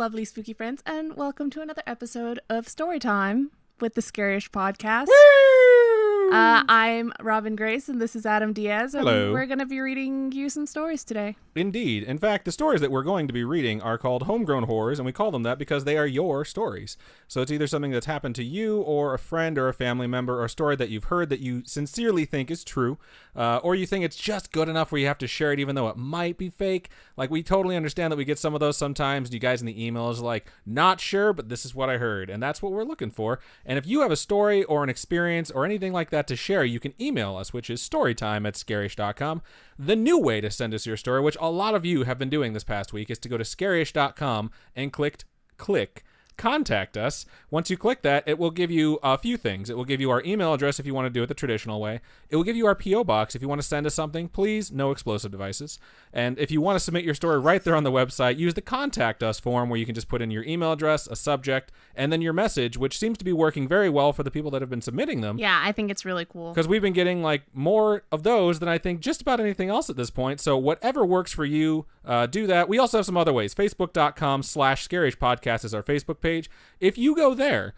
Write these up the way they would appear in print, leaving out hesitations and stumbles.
lovely spooky friends, and welcome to another episode of Storytime with the Scariest Podcast. I'm Robin Grace, and this is Adam Diaz, and Hello. we're going to be reading you some stories today. Indeed. In fact, the stories that we're going to be reading are called homegrown horrors, and we call them that because they are your stories. So it's either something that's happened to you or a friend or a family member, or a story that you've heard that you sincerely think is true, or you think it's just good enough where you have to share it even though it might be fake. Like, we totally understand that we get some of those sometimes. You guys in the emails are like, not sure, but this is what I heard, and that's what we're looking for. And if you have a story or an experience or anything like that to share, you can email us, which is storytime@scarish.com. The new way to send us your story, which a lot of you have been doing this past week, is to go to scarish.com and click contact us. Once you click that, it will give you a few things. It will give you our email address if you want to do it the traditional way. It will give you our P.O. box if you want to send us something. Please, no explosive devices. And if you want to submit your story right there on the website, use the contact us form where you can just put in your email address, a subject, and then your message, which seems to be working very well for the people that have been submitting them. Yeah, I think it's really cool. Because we've been getting more of those than I think just about anything else at this point. So whatever works for you, do that. We also have some other ways. Facebook.com/ScarishPodcast is our Facebook page. If you go there,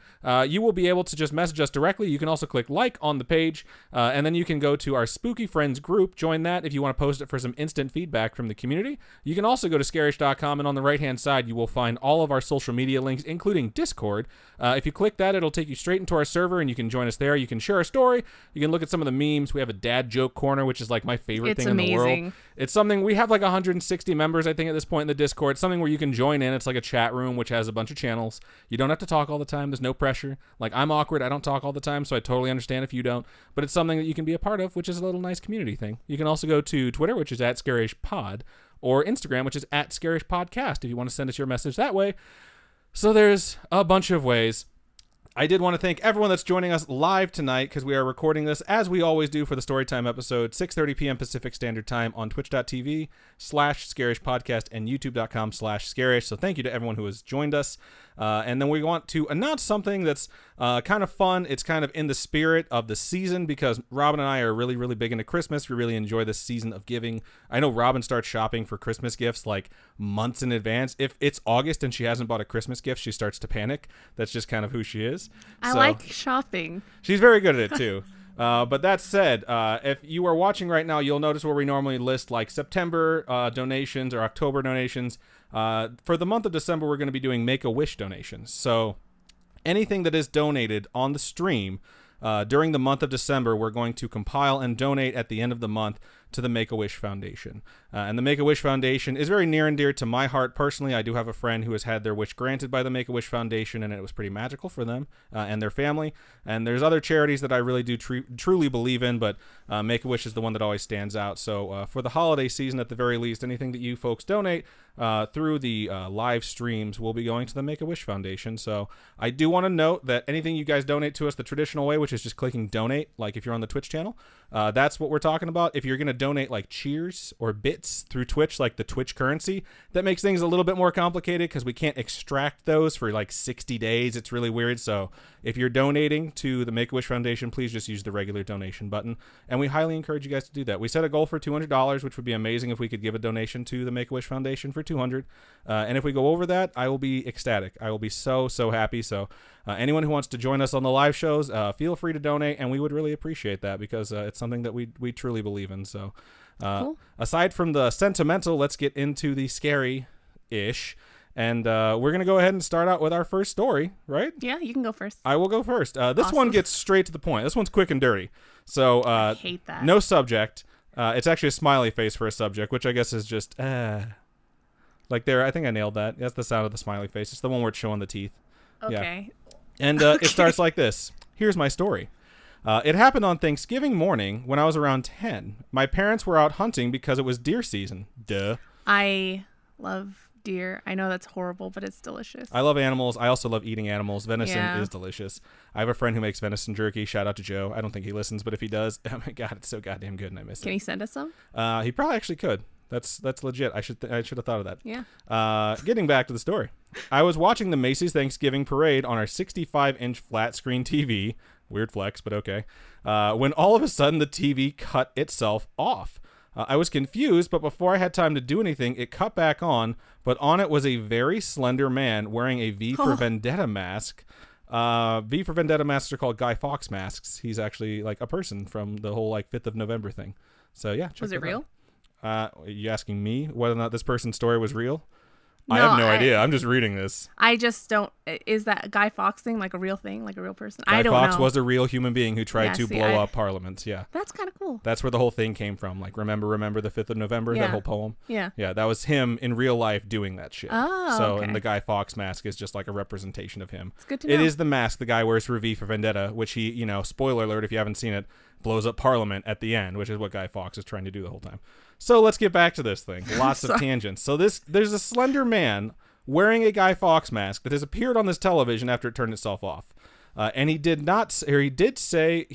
you will be able to just message us directly. You can also click like on the page, and then you can go to our Spooky Friends group. Join that if you want to post it for some instant feedback from the community. You can also go to scarish.com, and on the right-hand side, you will find all of our social media links, including Discord. If you click that, it'll take you straight into our server, and you can join us there. You can share a story. You can look at some of the memes. We have a dad joke corner, which is like my favorite thing in the world. It's something, we have like 160 members, I think, at this point in the Discord. It's something where you can join in. It's like a chat room, which has a bunch of channels. You don't have to talk all the time. There's no pressure. Like, I'm awkward. I don't talk all the time, so I totally understand if you don't. But it's something that you can be a part of, which is a little nice community thing. You can also go to Twitter, which is @ScarishPod, or Instagram, which is @ScarishPodcast, if you want to send us your message that way. So there's a bunch of ways. I did want to thank everyone that's joining us live tonight, because we are recording this, as we always do, for the Storytime episode, 6:30 p.m. Pacific Standard Time on twitch.tv/ScarishPodcast and youtube.com/Scarish. So thank you to everyone who has joined us. And then we want to announce something that's kind of fun. It's kind of in the spirit of the season, because Robin and I are really, really big into Christmas. We really enjoy this season of giving. I know Robin starts shopping for Christmas gifts like months in advance. If it's August and she hasn't bought a Christmas gift, she starts to panic. That's just kind of who she is. I like shopping. She's very good at it too. But that said, if you are watching right now, you'll notice where we normally list like September donations or October donations. For the month of December, we're going to be doing Make-A-Wish donations. So anything that is donated on the stream during the month of December, we're going to compile and donate at the end of the month to the Make-A-Wish Foundation. And the Make-A-Wish Foundation is very near and dear to my heart personally. I do have a friend who has had their wish granted by the Make-A-Wish Foundation, and it was pretty magical for them and their family. And there's other charities that I really do truly believe in, but Make-A-Wish is the one that always stands out. So for the holiday season, at the very least, anything that you folks donate through the live streams will be going to the Make-A-Wish Foundation. So I do want to note that anything you guys donate to us the traditional way, which is just clicking donate, like if you're on the Twitch channel, that's what we're talking about. If you're going to donate like cheers or bits through Twitch, like the Twitch currency, that makes things a little bit more complicated because we can't extract those for like 60 days. It's really weird. So if you're donating to the Make-A-Wish Foundation, please just use the regular donation button. And we highly encourage you guys to do that. We set a goal for $200, which would be amazing if we could give a donation to the Make-A-Wish Foundation for $200. And if we go over that, I will be ecstatic. I will be so happy. So anyone who wants to join us on the live shows, feel free to donate, and we would really appreciate that, because it's something that we truly believe in. So cool. Aside from the sentimental, let's get into the scary-ish. And we're going to go ahead and start out with our first story, right? Yeah, you can go first. I will go first. This Awesome. one gets straight to the point. This one's quick and dirty. So I hate that. No subject. It's actually a smiley face for a subject, which I guess is just like there. I think I nailed that. That's the sound of the smiley face. It's the one where it's showing the teeth. Okay. Yeah. And it starts like this. Here's my story. It happened on Thanksgiving morning when I was around 10. My parents were out hunting because it was deer season. Duh. I love deer. I know that's horrible, but it's delicious. I love animals. I also love eating animals. Venison Yeah. is delicious. I have a friend who makes venison jerky. Shout out to Joe. I don't think he listens, but if he does, oh my God, it's so goddamn good, and I miss Can it. you send us some? He probably actually could. That's legit. I should have thought of that. Yeah. Getting back to the story. I was watching the Macy's Thanksgiving Parade on our 65-inch flat screen TV. Weird flex, but okay. When all of a sudden the TV cut itself off. I was confused, but before I had time to do anything, it cut back on, but on it was a very slender man wearing a V for Vendetta mask. V for Vendetta masks are called Guy Fawkes masks. He's actually like a person from the whole like 5th of November thing. So yeah. Was it real? Are you asking me whether or not this person's story was real? No, I have no idea. I'm just reading this. I just don't. Is that Guy Fawkes thing like a real thing, like a real person? Guy I don't know. Fawkes was a real human being who tried to blow up Parliament. Yeah. That's kind of cool. That's where the whole thing came from. Like, remember the 5th of November, that whole poem? Yeah. Yeah, that was him in real life doing that shit. Oh, so, okay. And the Guy Fawkes mask is just like a representation of him. It's good to know. It is the mask the guy wears for V for Vendetta, which he, you know, spoiler alert if you haven't seen it, blows up Parliament at the end, which is what Guy Fawkes is trying to do the whole time. So let's get back to this thing. Lots of tangents. So there's a slender man wearing a Guy Fawkes mask that has appeared on this television after it turned itself off. And he did say,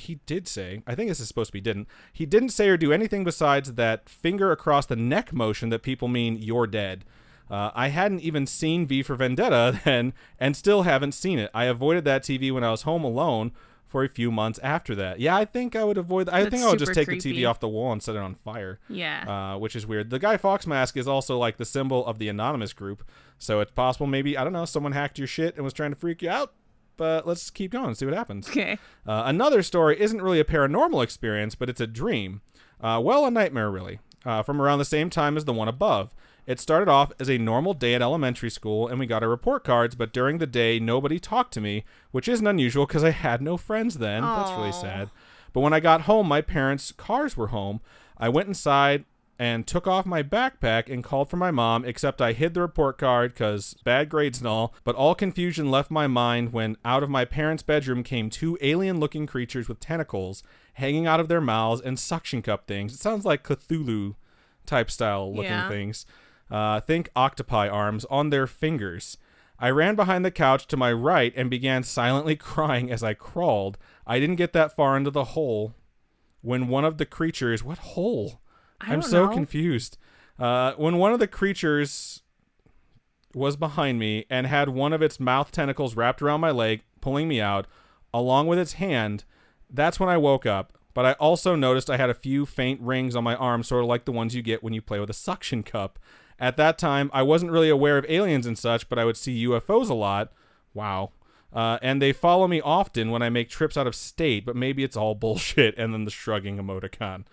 I think this is supposed to be didn't. He didn't say or do anything besides that finger across the neck motion that people mean you're dead. I hadn't even seen V for Vendetta then and still haven't seen it. I avoided that TV when I was home alone for a few months after that. Yeah, I think I would avoid. I think I would just take the TV off the wall and set it on fire. Yeah. Which is weird. The Guy Fawkes mask is also like the symbol of the anonymous group. So it's possible maybe, I don't know, someone hacked your shit and was trying to freak you out. But let's keep going and see what happens. Okay. Another story isn't really a paranormal experience, but it's a dream. A nightmare, really. From around the same time as the one above. It started off as a normal day at elementary school, and we got our report cards, but during the day, nobody talked to me, which isn't unusual because I had no friends then. Aww. That's really sad. But when I got home, my parents' cars were home. I went inside and took off my backpack and called for my mom, except I hid the report card because bad grades and all. But all confusion left my mind when out of my parents' bedroom came 2 alien-looking creatures with tentacles hanging out of their mouths and suction cup things. It sounds like Cthulhu-type style looking things. Think octopi arms on their fingers. I ran behind the couch to my right and began silently crying as I crawled. I didn't get that far into the hole when one of the creatures... What hole? I'm so confused. When one of the creatures was behind me and had one of its mouth tentacles wrapped around my leg, pulling me out, along with its hand, that's when I woke up. But I also noticed I had a few faint rings on my arm, sort of like the ones you get when you play with a suction cup. At that time, I wasn't really aware of aliens and such, but I would see UFOs a lot. Wow. And they follow me often when I make trips out of state, but maybe it's all bullshit. And then the shrugging emoticon.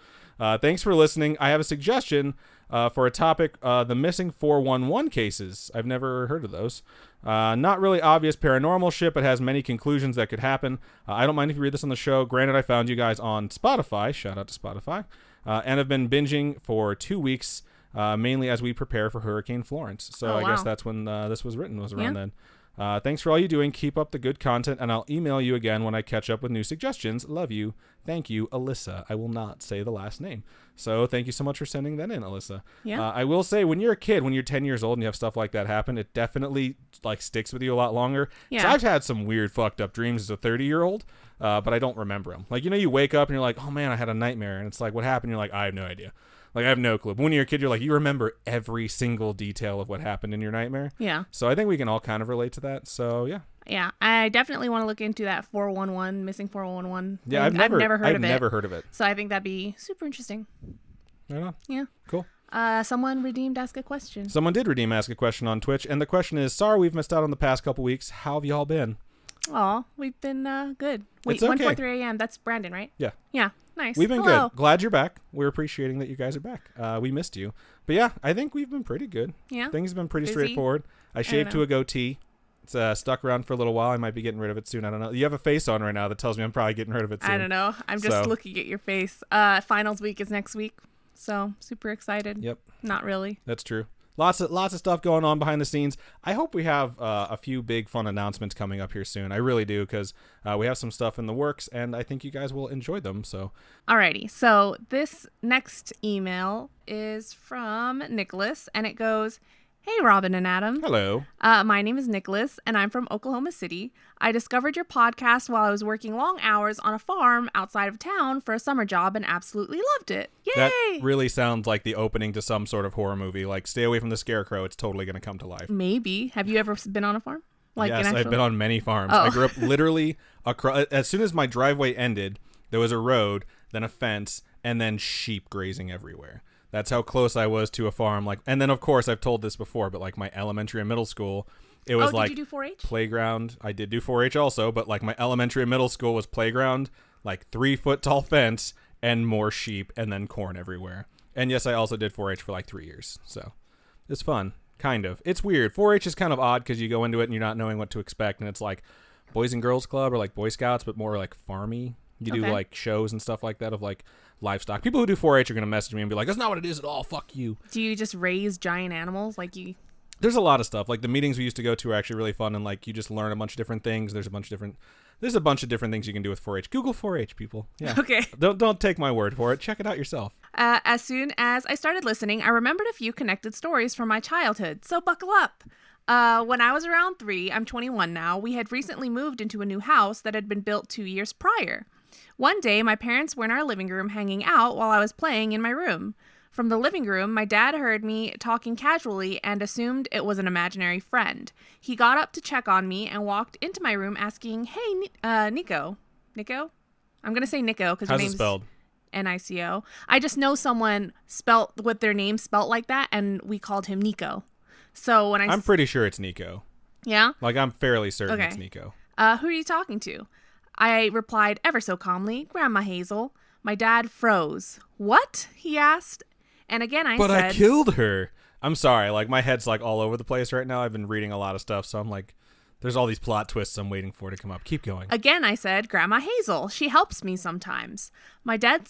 Thanks for listening. I have a suggestion for a topic, the missing 411 cases. I've never heard of those. Not really obvious paranormal shit, but has many conclusions that could happen. I don't mind if you read this on the show. Granted, I found you guys on Spotify. Shout out to Spotify. And have been binging for 2 weeks, mainly as we prepare for Hurricane Florence. So I guess that's when this was written, was around then. Thanks for all you doing. Keep up the good content, and I'll email you again when I catch up with new suggestions. Love you. Thank you, Alyssa. I will not say the last name. So thank you so much for sending that in, Alyssa. Yeah. I will say, when you're a kid, when you're 10 years old and you have stuff like that happen, it definitely like sticks with you a lot longer. Yeah. So I've had some weird fucked up dreams as a 30-year-old, but I don't remember them. Like, you know, you wake up and you're like, oh man, I had a nightmare. And it's like, what happened? You're like, I have no idea. Like, I have no clue. But when you're a kid, you're like, you remember every single detail of what happened in your nightmare. Yeah. So I think we can all kind of relate to that. So, yeah. Yeah. I definitely want to look into that 411, missing 411. Yeah, I've never heard of it. So I think that'd be super interesting. I don't know. Yeah. Cool. Someone redeemed Ask a Question. Someone did redeem Ask a Question on Twitch. And the question is, sorry we've missed out on the past couple weeks. How have y'all been? Aw, we've been good. Wait, it's okay. 1:43 a.m. That's Brandon, right? Yeah. Yeah. Nice. We've been good. Glad you're back. We're appreciating that you guys are back. We missed you. But yeah, I think we've been pretty good. Yeah. Things have been pretty straightforward. I shaved to a goatee. It's stuck around for a little while. I might be getting rid of it soon. I don't know. You have a face on right now that tells me I'm probably getting rid of it soon. I don't know. I'm just looking at your face. Finals week is next week. So super excited. Yep. Not really. That's true. Lots of stuff going on behind the scenes. I hope we have a few big fun announcements coming up here soon. I really do, because we have some stuff in the works, and I think you guys will enjoy them. So, alrighty. So this next email is from Nicholas, and it goes, "Hey, Robin and Adam. Hello. My name is Nicholas, and I'm from Oklahoma City. I discovered your podcast while I was working long hours on a farm outside of town for a summer job and absolutely loved it. Yay!" That really sounds like the opening to some sort of horror movie. Like, stay away from the scarecrow. It's totally going to come to life. Maybe. Have you ever been on a farm? Yes, I've been on many farms. I grew up literally across. As soon as my driveway ended, there was a road, then a fence, and then sheep grazing everywhere. That's how close I was to a farm. Like, and then of course I've told this before, but like my elementary and middle school, it was like did you do 4-H? Playground. I did do 4-H also, but like my elementary and middle school was playground, like 3-foot tall fence and more sheep and then corn everywhere. And yes, I also did 4-H for like 3 years. So it's fun. Kind of. It's weird. 4-H is kind of odd because you go into it and you're not knowing what to expect. And it's like Boys and Girls Club or like Boy Scouts, but more like farmy. You do like shows and stuff like that of like livestock. People who do 4-H are going to message me and be like, that's not what it is at all. Fuck you. Do you just raise giant animals There's a lot of stuff. Like the meetings we used to go to are actually really fun, and like you just learn a bunch of different things. There's a bunch of different things you can do with 4-H. Google 4-H, people. Yeah. Okay. Don't take my word for it. Check it out yourself. As soon as I started listening, I remembered a few connected stories from my childhood. So buckle up. When I was around 3, I'm 21 now, we had recently moved into a new house that had been built 2 years prior. One day, my parents were in our living room hanging out while I was playing in my room. From the living room, my dad heard me talking casually and assumed it was an imaginary friend. He got up to check on me and walked into my room asking, hey, Nico. Nico? I'm going to say Nico because your name's spelled? Nico. I just know someone spelt with their name spelt like that, and we called him Nico. So when I'm pretty sure it's Nico. Yeah? Like I'm fairly certain it's Nico. Who are you talking to? I replied ever so calmly, Grandma Hazel. My dad froze. What? He asked. And again I said... But I killed her. I'm sorry. Like my head's like all over the place right now. I've been reading a lot of stuff, so I'm like, there's all these plot twists I'm waiting for to come up. Keep going. Again I said, Grandma Hazel. She helps me sometimes. My dad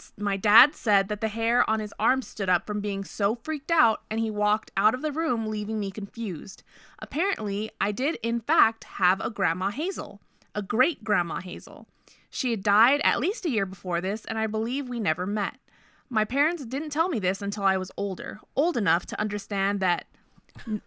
said that the hair on his arm stood up from being so freaked out, and he walked out of the room, leaving me confused. Apparently, I did in fact have a Grandma Hazel. A great Grandma Hazel. She had died at least a year before this, and I believe we never met. My parents didn't tell me this until I was older, old enough to understand that,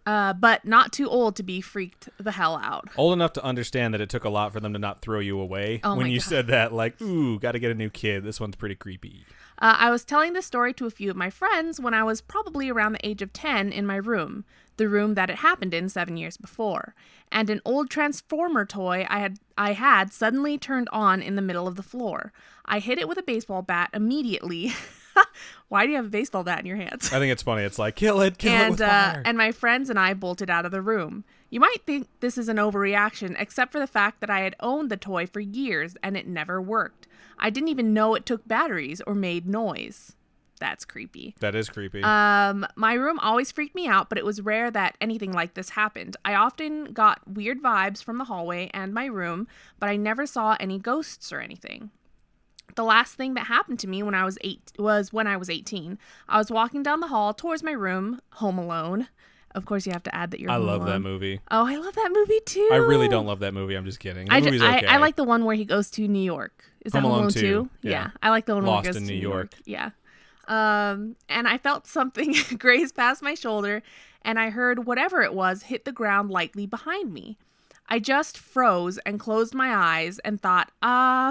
but not too old to be freaked the hell out. Old enough to understand that it took a lot for them to not throw you away. When you said that, like, ooh, got to get a new kid. This one's pretty creepy. I was telling this story to a few of my friends when I was probably around the age of 10 in my room, the room that it happened in 7 years before, and an old Transformer toy I had suddenly turned on in the middle of the floor. I hit it with a baseball bat immediately. Why do you have a baseball bat in your hands? I think it's funny. It's like, kill it with fire. And my friends and I bolted out of the room. You might think this is an overreaction, except for the fact that I had owned the toy for years and it never worked. I didn't even know it took batteries or made noise. That's creepy. That is creepy. My room always freaked me out, but it was rare that anything like this happened. I often got weird vibes from the hallway and my room, but I never saw any ghosts or anything. The last thing that happened to me when I was 18. I was walking down the hall towards my room, home alone. Of course, you have to add that you're home alone. I love that movie. Oh, I love that movie too. I really don't love that movie. I'm just kidding. That movie's okay. I like the one where he goes to New York. Is that Home Alone 2? Yeah. I like the one where he goes to New York. Yeah. And I felt something graze past my shoulder, and I heard whatever it was hit the ground lightly behind me. I just froze and closed my eyes and thought,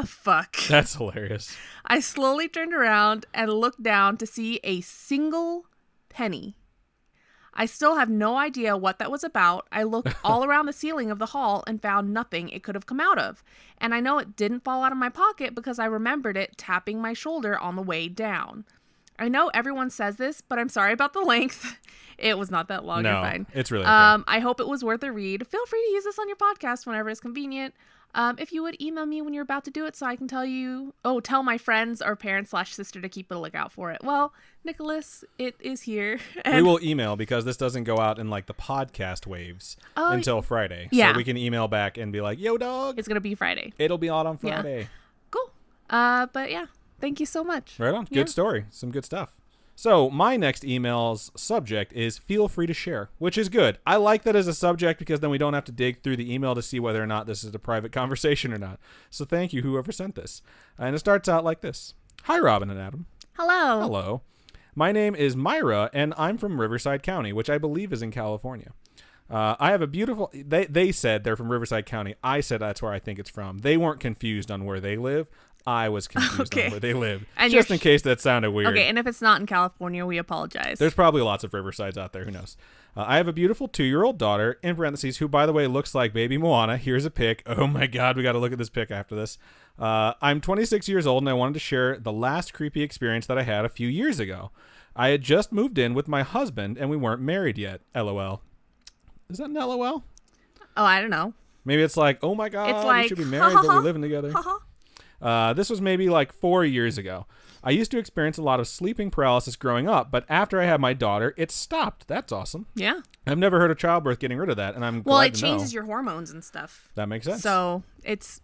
fuck. That's hilarious. I slowly turned around and looked down to see a single penny. I still have no idea what that was about. I looked all around the ceiling of the hall and found nothing it could have come out of. And I know it didn't fall out of my pocket because I remembered it tapping my shoulder on the way down. I know everyone says this, but I'm sorry about the length. It was not that long. No, you're fine. It's really okay. I hope it was worth a read. Feel free to use this on your podcast whenever it's convenient. If you would email me when you're about to do it so I can tell my friends or parents/sister to keep a lookout for it. Well, Nicholas, it is here. We will email because this doesn't go out in like the podcast waves until Friday. Yeah. So we can email back and be like, yo, dog. It's going to be Friday. It'll be out on Friday. Yeah. Cool. But yeah. Thank you so much. Right on. Good story. Some good stuff. So my next email's subject is feel free to share, which is good. I like that as a subject because then we don't have to dig through the email to see whether or not this is a private conversation or not. So thank you, whoever sent this. And it starts out like this. Hi, Robin and Adam. Hello. Hello. My name is Myra, and I'm from Riverside County, which I believe is in California. I have a beautiful... They said they're from Riverside County. I said that's where I think it's from. They weren't confused on where they live. I was confused on where they live. And just in case that sounded weird. Okay, and if it's not in California, we apologize. There's probably lots of Riversides out there. Who knows? I have a beautiful 2-year-old daughter, in parentheses, who, by the way, looks like baby Moana. Here's a pic. Oh, my God. We got to look at this pic after this. I'm 26 years old, and I wanted to share the last creepy experience that I had a few years ago. I had just moved in with my husband and we weren't married yet. LOL. Is that an LOL? Oh, I don't know. Maybe it's like, oh my God, It's like, we should be married, but we're living together. This was maybe like 4 years ago. I used to experience a lot of sleeping paralysis growing up, but after I had my daughter, it stopped. That's awesome. Yeah. I've never heard of childbirth getting rid of that, and I'm glad to know. Well, it changes your hormones and stuff. That makes sense. So it's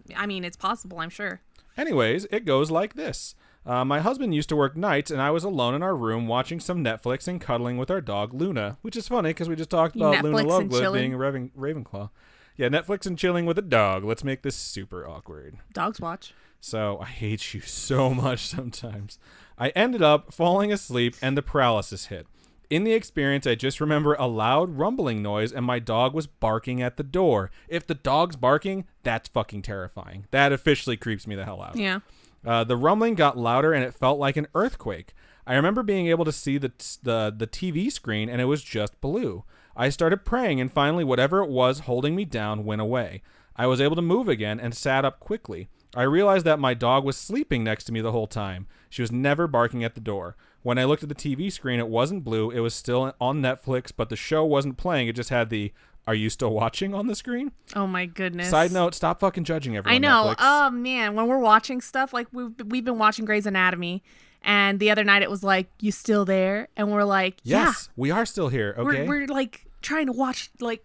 possible, I'm sure. Anyways, it goes like this. My husband used to work nights, and I was alone in our room watching some Netflix and cuddling with our dog, Luna, which is funny because we just talked about Netflix Luna and Lovegood chilling. being a Ravenclaw. Yeah, Netflix and chilling with a dog. Let's make this super awkward. Dogs watch. So I hate you so much sometimes. I ended up falling asleep and the paralysis hit. In the experience, I just remember a loud rumbling noise and my dog was barking at the door. If the dog's barking, that's fucking terrifying. That officially creeps me the hell out. Yeah. The rumbling got louder and it felt like an earthquake. I remember being able to see the TV screen and it was just blue. I started praying and finally whatever it was holding me down went away. I was able to move again and sat up quickly. I realized that my dog was sleeping next to me the whole time. She was never barking at the door. When I looked at the TV screen, it wasn't blue. It was still on Netflix, but the show wasn't playing. It just had the "Are you still watching?" on the screen. Oh my goodness. Side note, stop fucking judging everyone. I know. Netflix. Oh man, when we're watching stuff, like we've been watching Grey's Anatomy, and the other night it was like, "You still there?" And we're like, yes, we are still here. Okay. We're like trying to watch like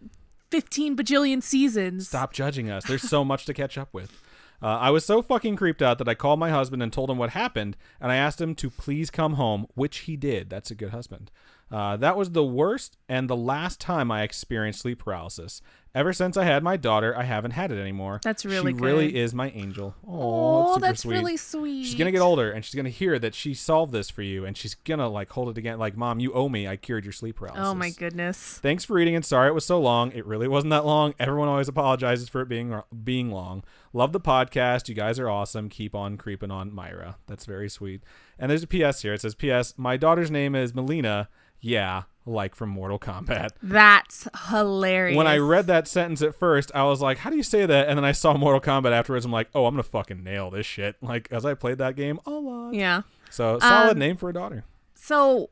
15 bajillion seasons. Stop judging us. There's so much to catch up with. I was so fucking creeped out that I called my husband and told him what happened, and I asked him to please come home, which he did. That's a good husband. That was the worst and the last time I experienced sleep paralysis. Ever since I had my daughter, I haven't had it anymore. That's really good. She really is my angel. Oh, that's super sweet. really sweet. She's gonna get older, and she's gonna hear that she solved this for you, and she's gonna like hold it again, like, "Mom, you owe me. I cured your sleep paralysis." Oh my goodness. Thanks for reading, and sorry it was so long. It really wasn't that long. Everyone always apologizes for it being long. Love the podcast. You guys are awesome. Keep on creeping on, Myra. That's very sweet. And there's a PS here. It says, "PS, my daughter's name is Melina. Yeah, like from Mortal Kombat." That's hilarious. When I read that sentence at first, I was like, how do you say that? And then I saw Mortal Kombat afterwards. I'm like, oh, I'm going to fucking nail this shit. Like, as I played that game a lot. Yeah. So, solid name for a daughter. So,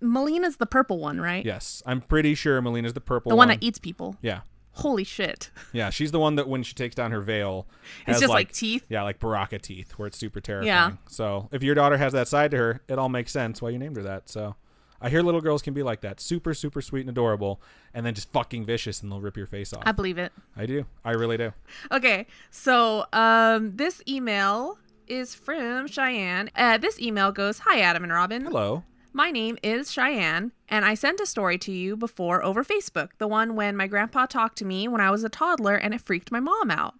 Melina's the purple one, right? Yes. I'm pretty sure Melina's the purple The one that eats people. Yeah. Holy shit. Yeah, she's the one that when she takes down her veil It's has just like teeth. Yeah, like Baraka teeth, where it's super terrifying. Yeah. So, if your daughter has that side to her, it all makes sense why you named her that. So, I hear little girls can be like that. Super, super sweet and adorable, and then just fucking vicious, and they'll rip your face off. I believe it. I do. I really do. Okay, so this email is from Cheyenne. This email goes, "Hi, Adam and Robin. Hello. My name is Cheyenne, and I sent a story to you before over Facebook, the one when my grandpa talked to me when I was a toddler, and it freaked my mom out.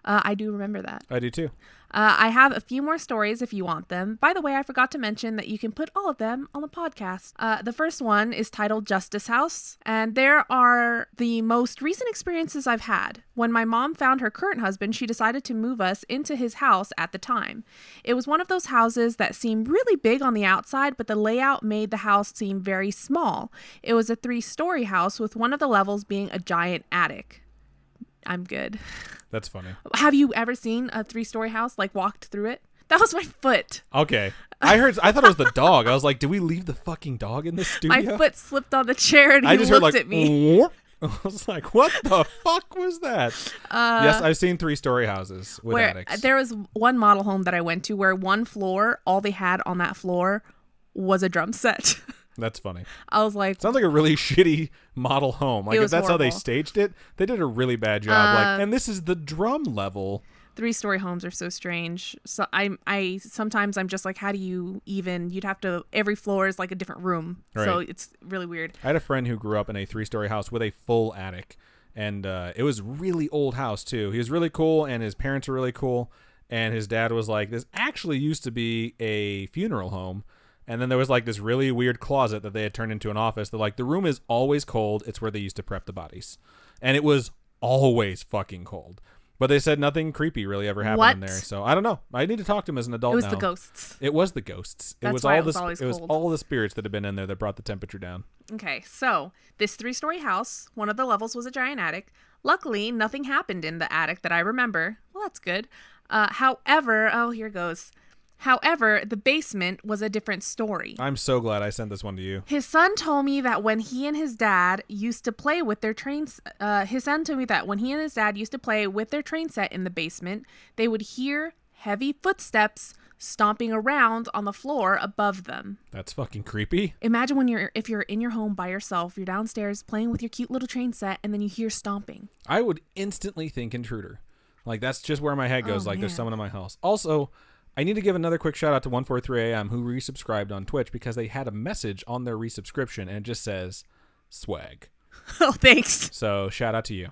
I do remember that. I do too. I have a few more stories if you want them. By the way, I forgot to mention that you can put all of them on the podcast. The first one is titled Justice House, and there are the most recent experiences I've had. When my mom found her current husband, she decided to move us into his house at the time. It was one of those houses that seemed really big on the outside, but the layout made the house seem very small. It was a 3-story house with one of the levels being a giant attic. I'm good. That's funny. Have you ever seen a 3-story house, like walked through it? That was my foot. Okay. I thought it was the dog. I was like, did we leave the fucking dog in this studio? My foot slipped on the chair and he I just looked heard like, at me. I was like, what the fuck was that? Yes, I've seen 3-story houses with Where attics. there was one model home that I went to where one floor, all they had on that floor was a drum set. That's funny. I was like, Sounds like a really shitty model home. Like It if was that's how they horrible. staged it, they did a really bad job. And this is the drum level. 3-story homes are so strange. So I sometimes I'm just like, how do you even? You'd have to. Every floor is like a different room, so Right. it's really weird. I had a friend who grew up in a 3-story house with a full attic, and it was a really old house too. He was really cool, and his parents were really cool, and his dad was like, "This actually used to be a funeral home." And then there was like this really weird closet that they had turned into an office. They're like, the room is always cold. It's where they used to prep the bodies. And it was always fucking cold. But they said nothing creepy really ever happened in What? there. So I don't know. I need to talk to him as an adult It was now. the ghosts. It was the ghosts. That's it was why all it was always it was cold. all the spirits that had been in there that brought the temperature down. Okay, so this 3-story house, one of the levels was a giant attic. Luckily, nothing happened in the attic that I remember. Well, that's good. However, here goes. However, the basement was a different story. I'm so glad I sent this one to you. His son told me that when he and his dad used to play with their train set in the basement, they would hear heavy footsteps stomping around on the floor above them. That's fucking creepy. Imagine if you're in your home by yourself, you're downstairs playing with your cute little train set, and then you hear stomping. I would instantly think intruder. Like, that's just where my head goes. There's someone in my house. Also, I need to give another quick shout out to 143am who resubscribed on Twitch because they had a message on their resubscription and it just says swag. Oh, thanks. So shout out to you.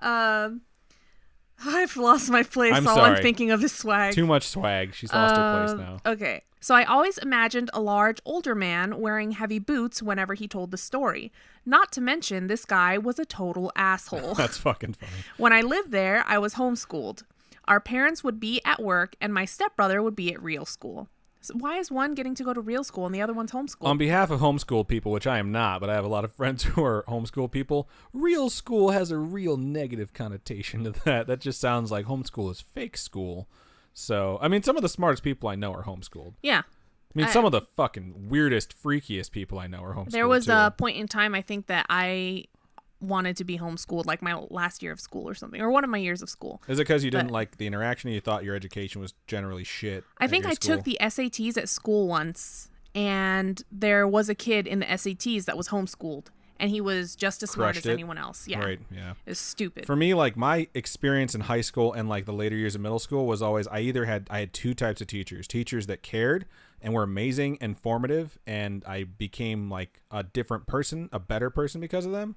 I've lost my place. I'm all sorry. I'm thinking of is swag. Too much swag. She's lost her place now. Okay. So I always imagined a large older man wearing heavy boots whenever he told the story. Not to mention this guy was a total asshole. That's fucking funny. When I lived there, I was homeschooled. Our parents would be at work and my stepbrother would be at real school. So why is one getting to go to real school and the other one's homeschooled? On behalf of homeschool people, which I am not, but I have a lot of friends who are homeschool people, real school has a real negative connotation to that. That just sounds like homeschool is fake school. So, I mean, some of the smartest people I know are homeschooled. Yeah. I mean, some of the fucking weirdest, freakiest people I know are homeschooled. There was too. a point in time, I think, that I wanted to be homeschooled, like my last year of school or something, or one of my years of school. Is it because you didn't like the interaction, or you thought your education was generally shit? I think I took the SATs at school once, and there was a kid in the SATs that was homeschooled, and he was just as smart as anyone else. Yeah. Right, yeah. It was stupid. For me, like, my experience in high school and, like, the later years of middle school was always, I had two types of teachers. Teachers that cared and were amazing and formative, and I became, like, a different person, a better person because of them.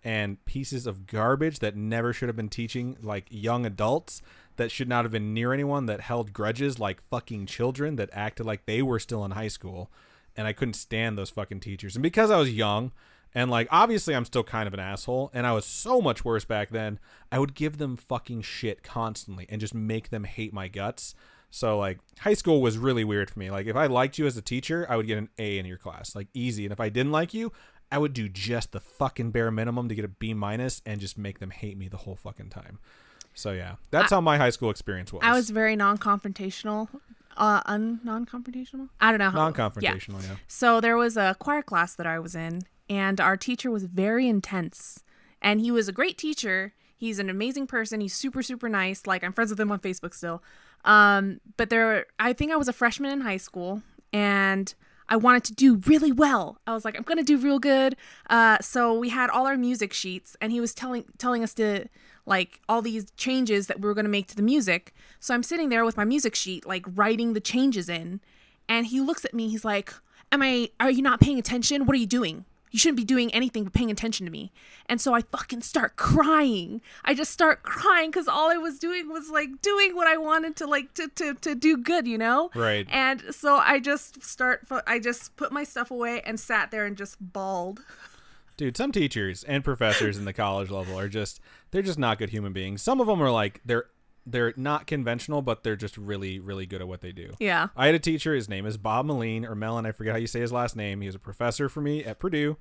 And pieces of garbage that never should have been teaching, like, young adults that should not have been near anyone, that held grudges like fucking children, that acted like they were still in high school. And I couldn't stand those fucking teachers. And because I was young, and, like, obviously I'm still kind of an asshole, and I was so much worse back then, I would give them fucking shit constantly and just make them hate my guts. So, like, high school was really weird for me. Like, if I liked you as a teacher, I would get an A in your class, like, easy. And if I didn't like you, I would do just the fucking bare minimum to get a B- and just make them hate me the whole fucking time. So, yeah, that's how my high school experience was. I was very non-confrontational. Non-confrontational? I don't know how. Non-confrontational, yeah. So there was a choir class that I was in, and our teacher was very intense. And he was a great teacher. He's an amazing person. He's super, super nice. Like, I'm friends with him on Facebook still. But I think I was a freshman in high school, and I wanted to do really well. I was like, I'm going to do real good. So we had all our music sheets, and he was telling us to, like, all these changes that we were going to make to the music. So I'm sitting there with my music sheet, like, writing the changes in. And he looks at me. He's like, are you not paying attention? What are you doing? You shouldn't be doing anything but paying attention to me. And so I fucking start crying. I just start crying because all I was doing was, like, doing what I wanted to, like, to do good, you know? Right. And so I just put my stuff away and sat there and just bawled. Dude, some teachers and professors in the college level they're just not good human beings. Some of them are like, they're not conventional, but they're just really, really good at what they do. Yeah. I had a teacher, his name is Bob Moline, or Mellon, I forget how you say his last name. He was a professor for me at Purdue,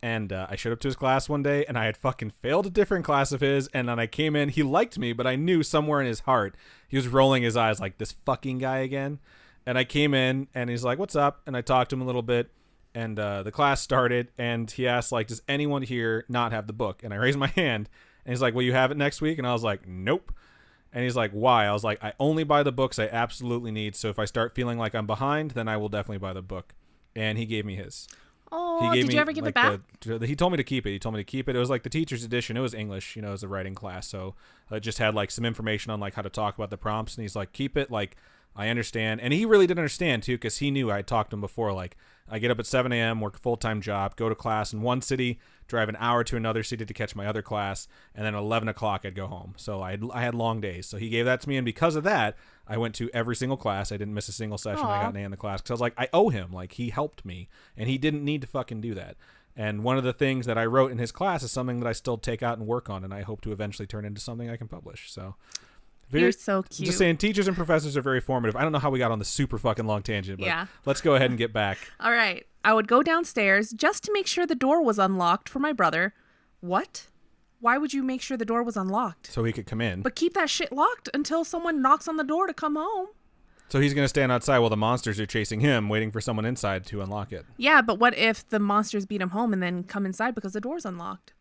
and I showed up to his class one day, and I had fucking failed a different class of his, and then I came in, he liked me, but I knew somewhere in his heart, he was rolling his eyes like, this fucking guy again. And I came in, and he's like, what's up? And I talked to him a little bit, and the class started, and he asked, like, does anyone here not have the book? And I raised my hand, and he's like, will you have it next week? And I was like, nope. And he's like, why? I was like, I only buy the books I absolutely need. So if I start feeling like I'm behind, then I will definitely buy the book. And he gave me his. Oh, did you ever give it back? He told me to keep it. It was like the teacher's edition. It was English, it was a writing class. So it just had, like, some information on, like, how to talk about the prompts. And he's like, keep it. Like, I understand. And he really did understand, too, because he knew I had talked to him before. Like, I get up at 7 a.m., work a full-time job, go to class in one city, drive an hour to another city to catch my other class, and then at 11 o'clock I'd go home. So I had long days. So he gave that to me, and because of that, I went to every single class. I didn't miss a single session. I got an A in the class because I was like, I owe him. Like, he helped me, and he didn't need to fucking do that. And one of the things that I wrote in his class is something that I still take out and work on, and I hope to eventually turn into something I can publish. So... You're so cute. Just saying, teachers and professors are very formative. I don't know how we got on the super fucking long tangent, but let's go ahead and get back. All right. I would go downstairs just to make sure the door was unlocked for my brother. What? Why would you make sure the door was unlocked? So he could come in. But keep that shit locked until someone knocks on the door to come home. So he's going to stand outside while the monsters are chasing him, waiting for someone inside to unlock it. Yeah, but what if the monsters beat him home and then come inside because the door's unlocked?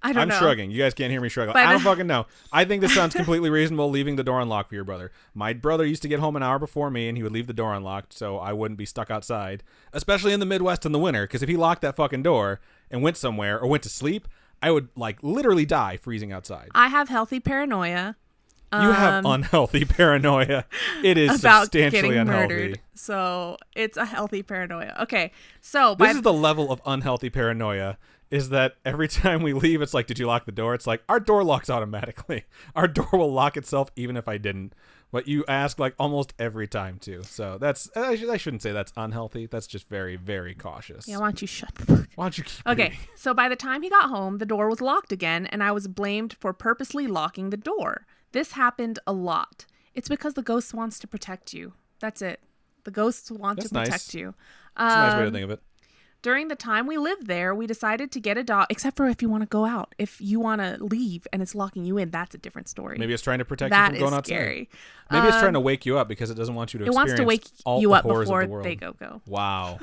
I don't know. I'm shrugging. You guys can't hear me shrug. I don't fucking know. I think this sounds completely reasonable, leaving the door unlocked for your brother. My brother used to get home an hour before me, and he would leave the door unlocked so I wouldn't be stuck outside, especially in the Midwest in the winter, because if he locked that fucking door and went somewhere or went to sleep, I would, like, literally die freezing outside. I have healthy paranoia. You have unhealthy paranoia. It is about substantially getting unhealthy. murdered. So it's a healthy paranoia. Okay, so This is the level of unhealthy paranoia, is that every time we leave, it's like, did you lock the door? It's like, our door locks automatically. Our door will lock itself even if I didn't. But you ask like almost every time too. So that's, I shouldn't say that's unhealthy. That's just very, very cautious. Yeah, why don't you shut the fuck? Why don't you keep Okay, reading? so by the time he got home, the door was locked again, and I was blamed for purposely locking the door. This happened a lot. It's because the ghost wants to protect you. That's it. The ghosts want That's to protect nice. you. That's a nice way to think of it. During the time we lived there, we decided to get a dog, except for if you want to go out. If you want to leave and it's locking you in, that's a different story. Maybe it's trying to protect That you from going is scary. outside. Maybe it's trying to wake you up because it doesn't want you to It experience wants to wake all you the up horrors before of the world. they go. Wow.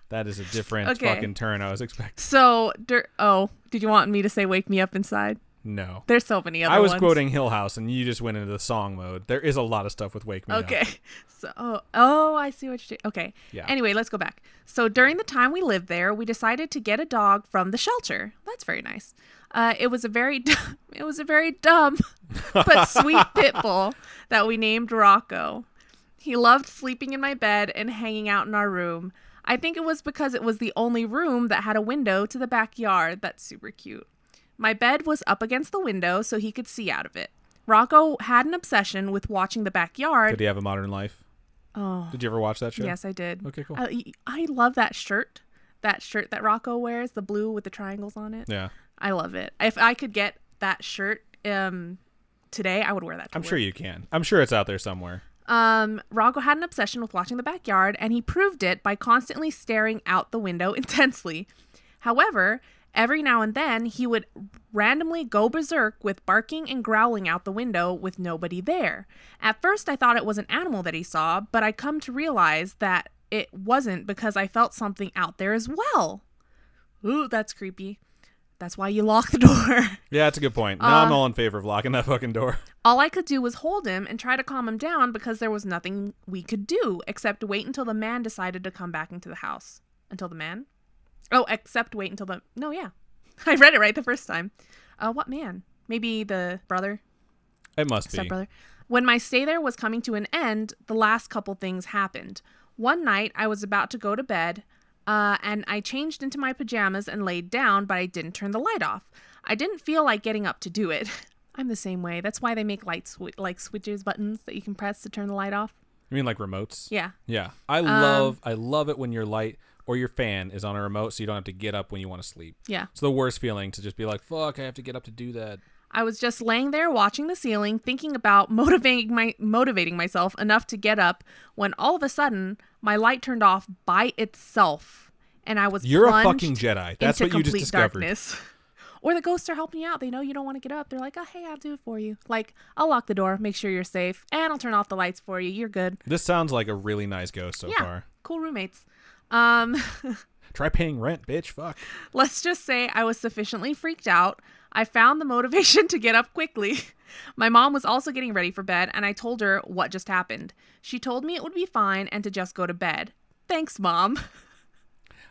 That is a different Okay. fucking turn I was expecting. So, did you want me to say wake me up inside? No. There's so many other I was ones. quoting Hill House and you just went into the song mode. There is a lot of stuff with Wake Me Up. Okay. So, I see what you're doing. Okay. Yeah. Anyway, let's go back. So during the time we lived there, we decided to get a dog from the shelter. That's very nice. It was a very dumb but sweet pit bull that we named Rocco. He loved sleeping in my bed and hanging out in our room. I think it was because it was the only room that had a window to the backyard. That's super cute. My bed was up against the window so he could see out of it. Rocco had an obsession with watching the backyard. Did he have a modern life? Oh. Did you ever watch that show? Yes, I did. Okay, cool. I love that shirt. That shirt that Rocco wears, the blue with the triangles on it. Yeah. I love it. If I could get that shirt today, I would wear that. I'm sure you can. I'm sure it's out there somewhere. Rocco had an obsession with watching the backyard, and he proved it by constantly staring out the window intensely. However, every now and then, he would randomly go berserk with barking and growling out the window with nobody there. At first, I thought it was an animal that he saw, but I come to realize that it wasn't because I felt something out there as well. Ooh, that's creepy. That's why you lock the door. Yeah, that's a good point. Now I'm all in favor of locking that fucking door. All I could do was hold him and try to calm him down because there was nothing we could do except wait until the man decided to come back into the house. Until the man? Oh, except wait until the... No, yeah. I read it right the first time. What man? Maybe the brother? It must be. Stepbrother. When my stay there was coming to an end, the last couple things happened. One night, I was about to go to bed, and I changed into my pajamas and laid down, but I didn't turn the light off. I didn't feel like getting up to do it. I'm the same way. That's why they make light switches, buttons that you can press to turn the light off. You mean like remotes? Yeah. Yeah. I love it when your light or your fan is on a remote so you don't have to get up when you want to sleep. Yeah. It's the worst feeling to just be like, fuck, I have to get up to do that. I was just laying there watching the ceiling, thinking about motivating myself enough to get up, when all of a sudden my light turned off by itself, and I was You're a plunged fucking Jedi. That's into what you just complete discovered. darkness. Or the ghosts are helping you out. They know you don't want to get up. They're like, oh, hey, I'll do it for you. Like, I'll lock the door, make sure you're safe, and I'll turn off the lights for you. You're good. This sounds like a really nice ghost so far. Cool roommates. Try paying rent, bitch. Fuck. Let's just say I was sufficiently freaked out. I found the motivation to get up quickly. My mom was also getting ready for bed, and I told her what just happened. She told me it would be fine and to just go to bed. Thanks, Mom.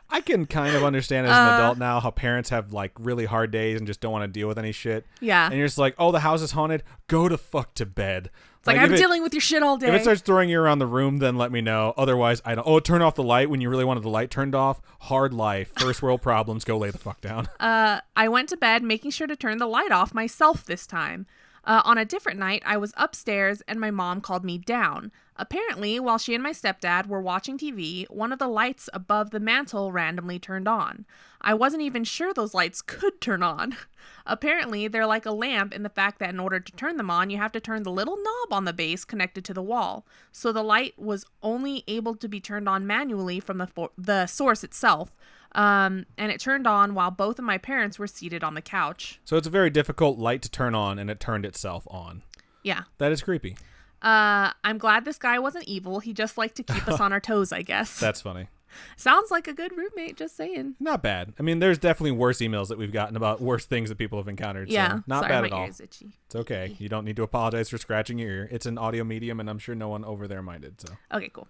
I can kind of understand as an adult now how parents have like really hard days and just don't want to deal with any shit. Yeah. And you're just like, oh, the house is haunted. Go to fuck to bed. It's like I'm dealing with your shit all day. If it starts throwing you around the room, then let me know. Otherwise, I don't. Oh, turn off the light when you really wanted the light turned off. Hard life. First world problems. Go lay the fuck down. I went to bed making sure to turn the light off myself this time. On a different night, I was upstairs and my mom called me down. Apparently, while she and my stepdad were watching TV, one of the lights above the mantle randomly turned on. I wasn't even sure those lights could turn on. Apparently, they're like a lamp in the fact that in order to turn them on, you have to turn the little knob on the base connected to the wall. So the light was only able to be turned on manually from the source itself. And it turned on while both of my parents were seated on the couch. So it's a very difficult light to turn on, and it turned itself on. Yeah. That is creepy. I'm glad this guy wasn't evil. He just liked to keep us on our toes, I guess. That's funny. Sounds like a good roommate, just saying. Not bad. I mean, there's definitely worse emails that we've gotten about worse things that people have encountered. Yeah. So not Sorry, bad my at all. ear's itchy. It's okay. You don't need to apologize for scratching your ear. It's an audio medium, and I'm sure no one over there minded. So. Okay, cool.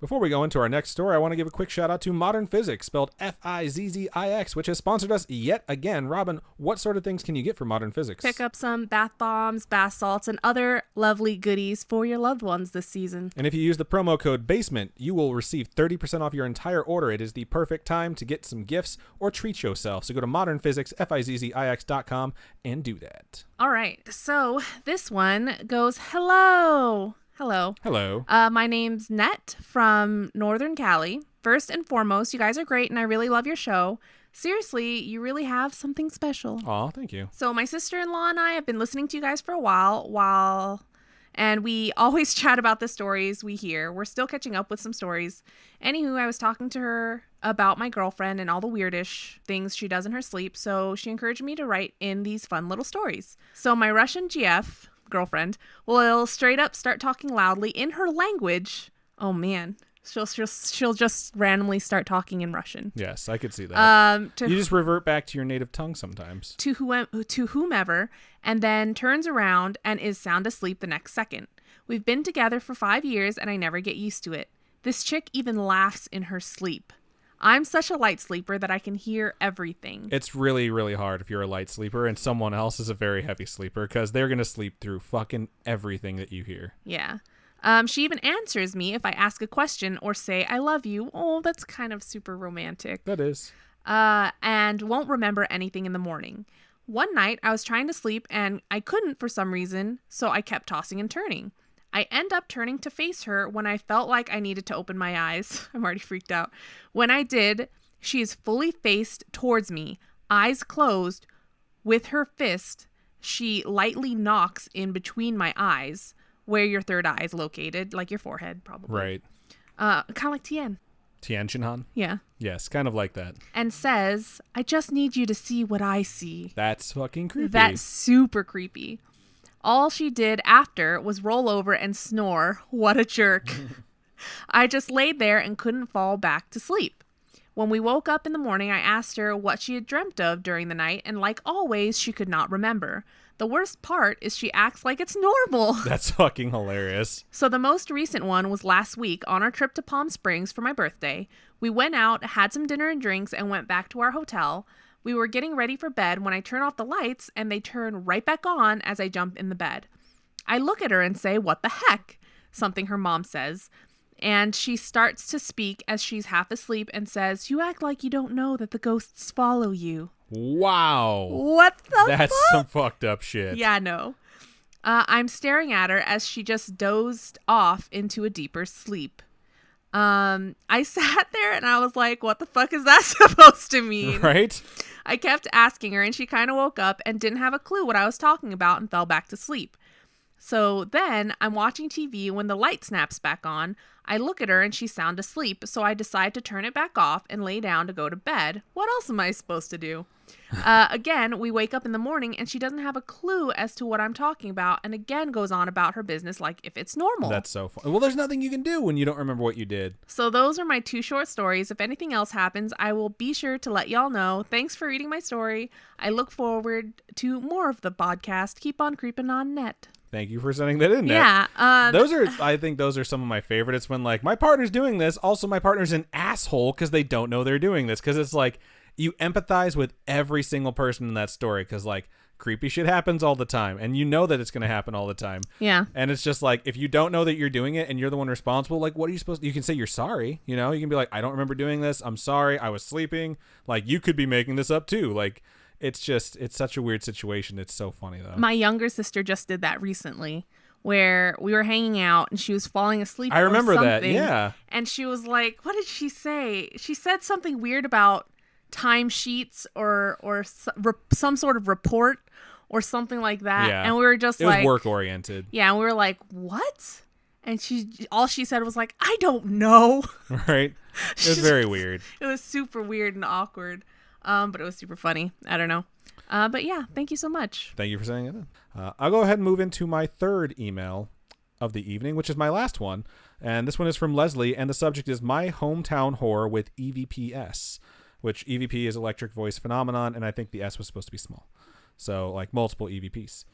Before we go into our next story, I want to give a quick shout out to Modern Physics, spelled Fizzix, which has sponsored us yet again. Robin, what sort of things can you get for Modern Physics? Pick up some bath bombs, bath salts, and other lovely goodies for your loved ones this season. And if you use the promo code BASEMENT, you will receive 30% off your entire order. It is the perfect time to get some gifts or treat yourself. So go to modernphysics.com and do that. All right. So this one goes, hello. Hello. Hello. My name's Net from Northern Cali. First and foremost, you guys are great and I really love your show. Seriously, you really have something special. Aw, thank you. So my sister-in-law and I have been listening to you guys for a while, and we always chat about the stories we hear. We're still catching up with some stories. Anywho, I was talking to her about my girlfriend and all the weirdish things she does in her sleep, so she encouraged me to write in these fun little stories. So my Russian GF girlfriend will straight up start talking loudly in her language. Oh man, she'll just randomly start talking in Russian. Yes, I could see that. You just revert back to your native tongue sometimes. To whomever, and then turns around and is sound asleep the next second. We've been together for 5 years and I never get used to it. This chick even laughs in her sleep. I'm such a light sleeper that I can hear everything. It's really, really hard if you're a light sleeper and someone else is a very heavy sleeper because they're going to sleep through fucking everything that you hear. Yeah. She even answers me if I ask a question or say, I love you. Oh, that's kind of super romantic. That is. And won't remember anything in the morning. One night I was trying to sleep and I couldn't for some reason, so I kept tossing and turning. I end up turning to face her when I felt like I needed to open my eyes. I'm already freaked out. When I did, she is fully faced towards me, eyes closed. With her fist, she lightly knocks in between my eyes, where your third eye is located, like your forehead, probably. Right. Kind of like Tien. Tien Shinhan? Yeah. Yes, kind of like that. And says, I just need you to see what I see. That's fucking creepy. That's super creepy. All she did after was roll over and snore. What a jerk. I just laid there and couldn't fall back to sleep. When we woke up in the morning, I asked her what she had dreamt of during the night, and like always, she could not remember. The worst part is she acts like it's normal. That's fucking hilarious. So the most recent one was last week on our trip to Palm Springs for my birthday. We went out, had some dinner and drinks, and went back to our hotel. We were getting ready for bed when I turn off the lights and they turn right back on as I jump in the bed. I look at her and say, what the heck? Something her mom says. And she starts to speak as she's half asleep and says, you act like you don't know that the ghosts follow you. Wow. What the That's fuck? some fucked up shit. Yeah, no. I'm staring at her as she just dozed off into a deeper sleep. I sat there and I was like, what the fuck is that supposed to mean? Right? I kept asking her and she kind of woke up and didn't have a clue what I was talking about and fell back to sleep. So then I'm watching TV when the light snaps back on. I look at her and she's sound asleep, so I decide to turn it back off and lay down to go to bed. What else am I supposed to do? Again, we wake up in the morning and she doesn't have a clue as to what I'm talking about and again goes on about her business like if it's normal. That's so fun. Well, there's nothing you can do when you don't remember what you did. So those are my 2 short stories. If anything else happens, I will be sure to let y'all know. Thanks for reading my story. I look forward to more of the podcast. Keep on creeping on net. Thank you for sending that in. Yeah. I think those are some of my favorite. It's when like my partner's doing this. Also, my partner's an asshole because they don't know they're doing this. Because it's like you empathize with every single person in that story because like creepy shit happens all the time and you know that it's going to happen all the time. Yeah. And it's just like if you don't know that you're doing it and you're the one responsible, like what are you supposed to, you can say you're sorry, you know, you can be like, I don't remember doing this. I'm sorry. I was sleeping. Like you could be making this up too. Like it's such a weird situation. It's so funny though. My younger sister just did that recently where we were hanging out and she was falling asleep. I remember that. Something, yeah. And she was like, what did she say? She said something weird about timesheets or some sort of report or something like that. Yeah. And we were just it like, was work oriented. Yeah. And we were like, what? And all she said was like, I don't know. Right. It was very weird. It was super weird and awkward. But it was super funny. I don't know. But yeah, thank you so much. Thank you for sending it in. I'll go ahead and move into my third email. of the evening, which is my last one. And this one is from Leslie, and the subject is My Hometown Horror with EVPS, which EVP is Electric Voice Phenomenon, and I think the S was supposed to be small. So, like, multiple EVPs.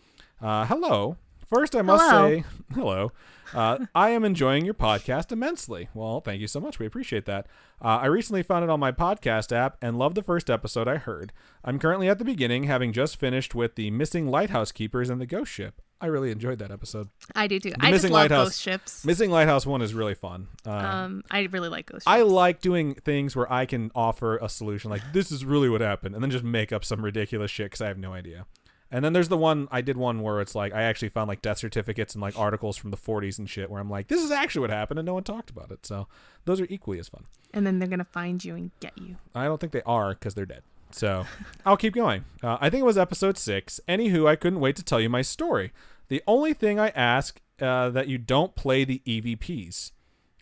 Hello. First, I must say, hello. I am enjoying your podcast immensely. Well, thank you so much. We appreciate that. I recently found it on my podcast app and loved the first episode I heard. I'm currently at the beginning, having just finished with the Missing Lighthouse Keepers and the Ghost Ship. I really enjoyed that episode. I do too. I just love ghost ships. Missing Lighthouse one is really fun. I really like ghost ships. I like doing things where I can offer a solution, like this is really what happened, and then just make up some ridiculous shit because I have no idea. And then there's the one, I did one where it's like I actually found like death certificates and like articles from the 40s and shit where I'm like, this is actually what happened and no one talked about it. So those are equally as fun. And then they're going to find you and get you. I don't think they are because they're dead. So I'll keep going. I think it was episode 6. Anywho, I couldn't wait to tell you my story. The only thing I ask that you don't play the EVPs.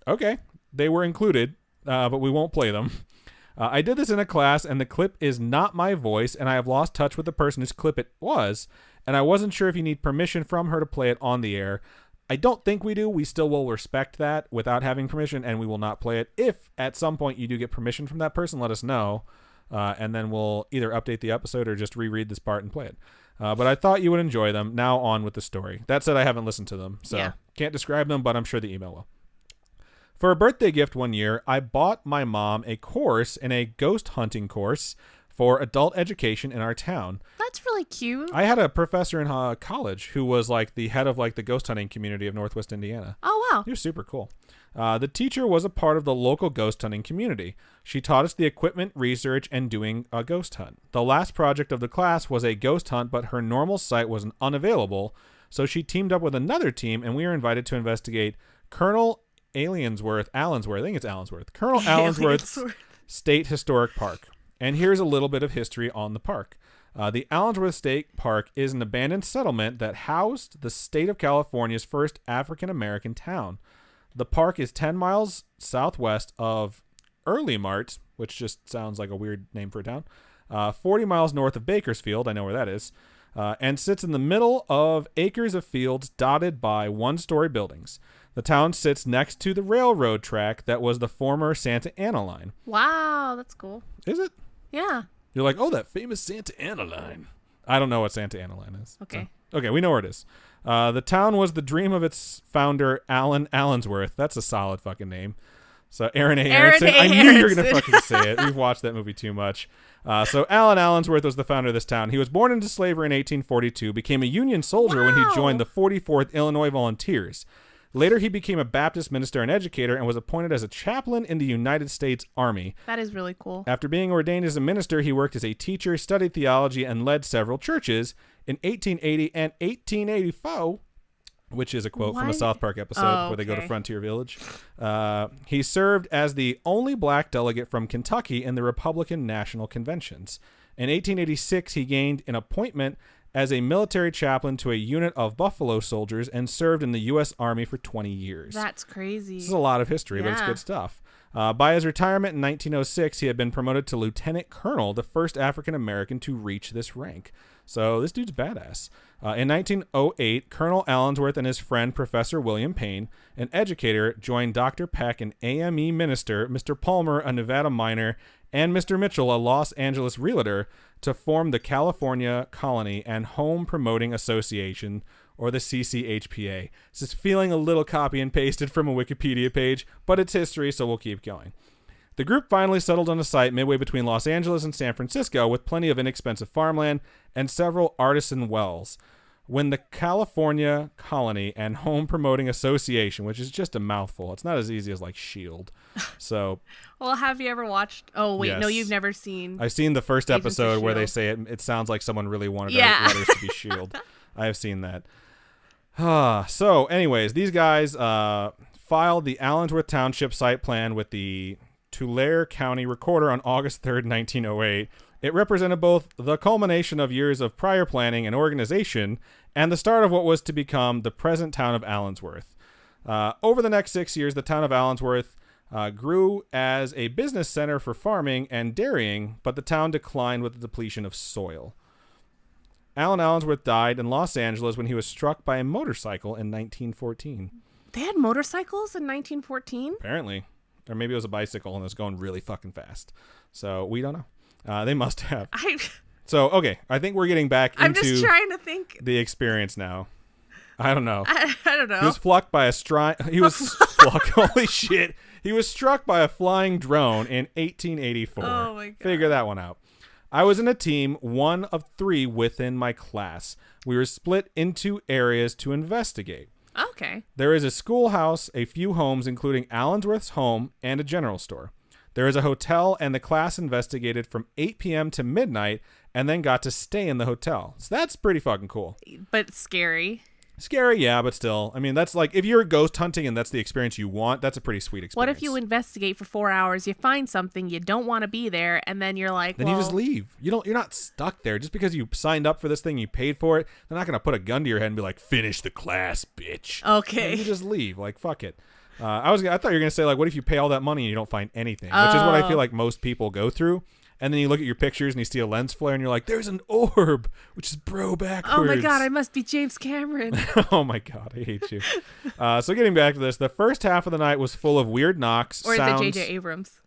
Okay, they were included, but we won't play them. I did this in a class, and the clip is not my voice, and I have lost touch with the person whose clip it was, and I wasn't sure if you need permission from her to play it on the air. I don't think we do. We still will respect that without having permission, and we will not play it. If at some point you do get permission from that person, let us know, and then we'll either update the episode or just reread this part and play it. But I thought you would enjoy them. Now on with the story. That said, I haven't listened to them, so can't describe them, but I'm sure the email will. For a birthday gift one year, I bought my mom a course in a ghost hunting course for adult education in our town. That's really cute. I had a professor in college who was like the head of like the ghost hunting community of Northwest Indiana. Oh, wow. He was super cool. The teacher was a part of the local ghost hunting community. She taught us the equipment, research, and doing a ghost hunt. The last project of the class was a ghost hunt, but her normal site was unavailable, so she teamed up with another team, and we were invited to investigate Colonel Allensworth, I think it's Allensworth, Colonel Allensworth's State Historic Park. And here's a little bit of history on the park. The Allensworth State Park is an abandoned settlement that housed the state of California's first African-American town. The park is 10 miles southwest of Early Mart, which just sounds like a weird name for a town, 40 miles north of Bakersfield, I know where that is, and sits in the middle of acres of fields dotted by one-story buildings. The town sits next to the railroad track that was the former Santa Ana line. Wow, that's cool. Is it? Yeah. You're like, oh, that famous Santa Ana line. I don't know what Santa Ana line is. Okay. So, okay, we know where it is. The town was the dream of its founder, Alan Allensworth. That's a solid fucking name. So Aaron A. Aronson. I knew you were going to fucking say it. We've watched that movie too much. So Alan Allensworth was the founder of this town. He was born into slavery in 1842, became a Union soldier when he joined the 44th Illinois Volunteers. Later, he became a Baptist minister and educator and was appointed as a chaplain in the United States Army. That is really cool. After being ordained as a minister, he worked as a teacher, studied theology, and led several churches. In 1880 and 1884, which is a quote from a South Park episode where they go to Frontier Village, he served as the only black delegate from Kentucky in the Republican National Conventions. In 1886, he gained an appointment as a military chaplain to a unit of Buffalo soldiers and served in the U.S. Army for 20 years. That's crazy. This is a lot of history, but it's good stuff. By his retirement in 1906, he had been promoted to lieutenant colonel, the first African-American to reach this rank. So this dude's badass. In 1908, Colonel Allensworth and his friend, Professor William Payne, an educator, joined Dr. Peck, an AME minister, Mr. Palmer, a Nevada miner, and Mr. Mitchell, a Los Angeles realtor, to form the California Colony and Home Promoting Association, or the CCHPA. This is feeling a little copy and pasted from a Wikipedia page, but it's history, so we'll keep going. The group finally settled on a site midway between Los Angeles and San Francisco with plenty of inexpensive farmland and several artisan wells. When the California Colony and Home Promoting Association, which is just a mouthful, it's not as easy as like SHIELD. So, well, have you ever watched? Oh wait, no, you've never seen. I've seen the first episode where they say it sounds like someone really wanted our letters to be SHIELD. I have seen that. So, anyways, these guys filed the Allensworth Township site plan with the Tulare County Recorder on August 3rd, 1908. It represented both the culmination of years of prior planning and organization and the start of what was to become the present town of Allensworth. Over the next 6 years, the town of Allensworth grew as a business center for farming and dairying, but the town declined with the depletion of soil. Alan Allensworth died in Los Angeles when he was struck by a motorcycle in 1914. They had motorcycles in 1914? Apparently. Or maybe it was a bicycle and it was going really fucking fast. So we don't know. They must have. So, okay. I think we're getting back I'm into just trying to think. The experience now. I don't know. I don't know. He was flocked by a He was flocked. Holy shit. He was struck by a flying drone in 1884. Oh my god. Figure that one out. I was in a team, one of 3 within my class. We were split into areas to investigate. Okay. There is a schoolhouse, a few homes, including Allensworth's home, and a general store. There is a hotel, and the class investigated from 8 p.m. to midnight and then got to stay in the hotel. So that's pretty fucking cool. But scary. Scary, yeah, but still. I mean, that's like, if you're ghost hunting and that's the experience you want, that's a pretty sweet experience. What if you investigate for 4 hours, you find something, you don't want to be there, and then you're like, Then you just leave. You're not stuck there. Just because you signed up for this thing, you paid for it, they're not going to put a gun to your head and be like, finish the class, bitch. Okay. You just leave. Like, fuck it. I thought you were going to say, like, what if you pay all that money and you don't find anything? Which is what I feel like most people go through. And then you look at your pictures and you see a lens flare and you're like, there's an orb, which is bro backwards. Oh my god, I must be James Cameron. Oh my god, I hate you. So getting back to this, the first half of the night was full of weird knocks, or sounds. is it J.J. Abrams?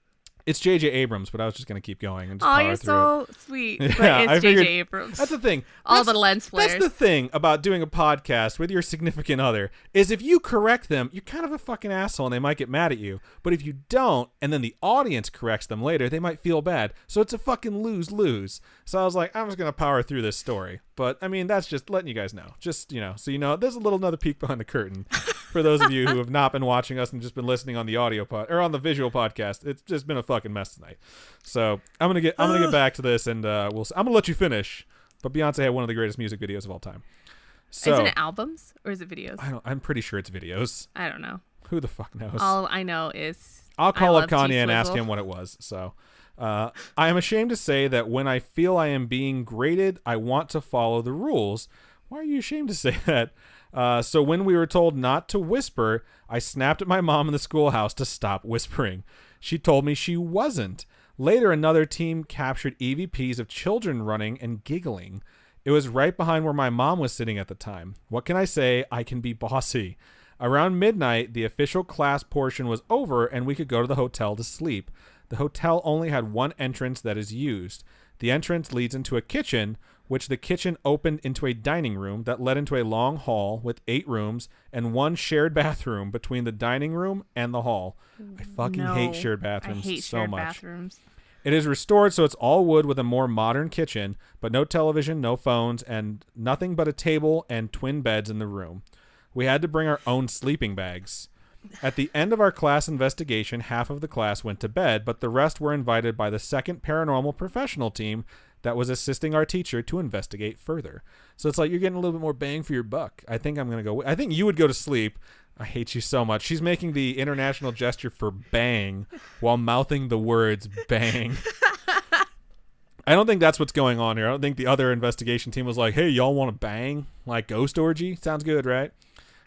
It's J.J. Abrams, but I was just going to keep going and just Oh, power you're through so it. sweet. Yeah, But I it's figured- J.J. Abrams. That's the thing. All the lens flares. That's the thing about doing a podcast with your significant other is if you correct them, you're kind of a fucking asshole and they might get mad at you. But if you don't, and then the audience corrects them later, they might feel bad. So it's a fucking lose-lose. So I was like, I'm just going to power through this story. But, I mean, that's just letting you guys know. Just, so there's another peek behind the curtain for those of you who have not been watching us and just been listening on the audio or on the visual podcast. It's just been a fucking mess tonight. So I'm gonna get back to this, and I'm gonna let you finish. But Beyonce had one of the greatest music videos of all time. So, Isn't it albums or is it videos? I'm pretty sure it's videos. I don't know. Who the fuck knows? All I know is I'll call up love Kanye and ask T-Swizzle. him what it was. So I am ashamed to say that when I feel I am being graded, I want to follow the rules. Why are you ashamed to say that? So when we were told not to whisper, I snapped at my mom in the schoolhouse to stop whispering. She told me she wasn't. Later, another team captured EVPs of children running and giggling. It was right behind where my mom was sitting at the time. What can I say? I can be bossy. Around midnight, the official class portion was over and we could go to the hotel to sleep. The hotel only had one entrance that is used. The entrance leads into a kitchen, which the kitchen opened into a dining room that led into a long hall with 8 rooms and one shared bathroom between the dining room and the hall. I fucking hate shared bathrooms I hate so shared much. bathrooms. It is restored, so it's all wood with a more modern kitchen, but no television, no phones, and nothing but a table and twin beds in the room. We had to bring our own sleeping bags. At the end of our class investigation, half of the class went to bed, but the rest were invited by the second paranormal professional team that was assisting our teacher to investigate further. So it's like you're getting a little bit more bang for your buck. I think I'm going to go. I think you would go to sleep. I hate you so much. She's making the international gesture for bang while mouthing the words bang. I don't think that's what's going on here. I don't think the other investigation team was like, hey, y'all want to bang? Like ghost orgy? Sounds good, right?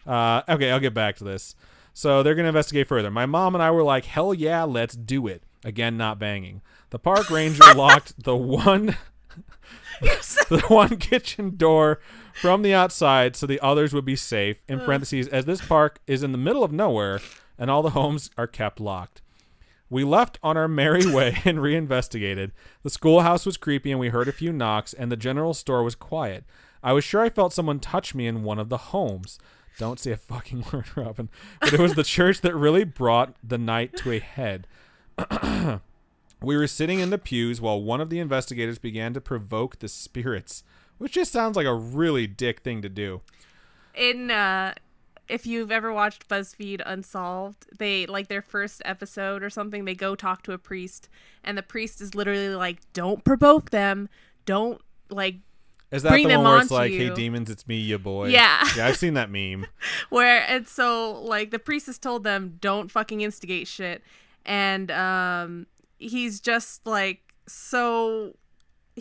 Okay, I'll get back to this. So they're going to investigate further. My mom and I were like, hell yeah, let's do it. Again, not banging. The park ranger locked the one kitchen door from the outside so the others would be safe. In parentheses, as this park is in the middle of nowhere and all the homes are kept locked. We left on our merry way and reinvestigated. The schoolhouse was creepy and we heard a few knocks and the general store was quiet. I was sure I felt someone touch me in one of the homes. Don't say a fucking word, Robin. But it was the church that really brought the night to a head. We were sitting in the pews while one of the investigators began to provoke the spirits, which just sounds like a really dick thing to do. If you've ever watched BuzzFeed Unsolved, they, like, their first episode or something, they go talk to a priest, and the priest is literally like, don't provoke them, don't, like, is that bring the them one where it's on like, to hey, you. demons, it's me, ya boy? Yeah. Yeah, I've seen that meme. And so, like, the priest has told them, don't fucking instigate shit, and, he's just, like, so...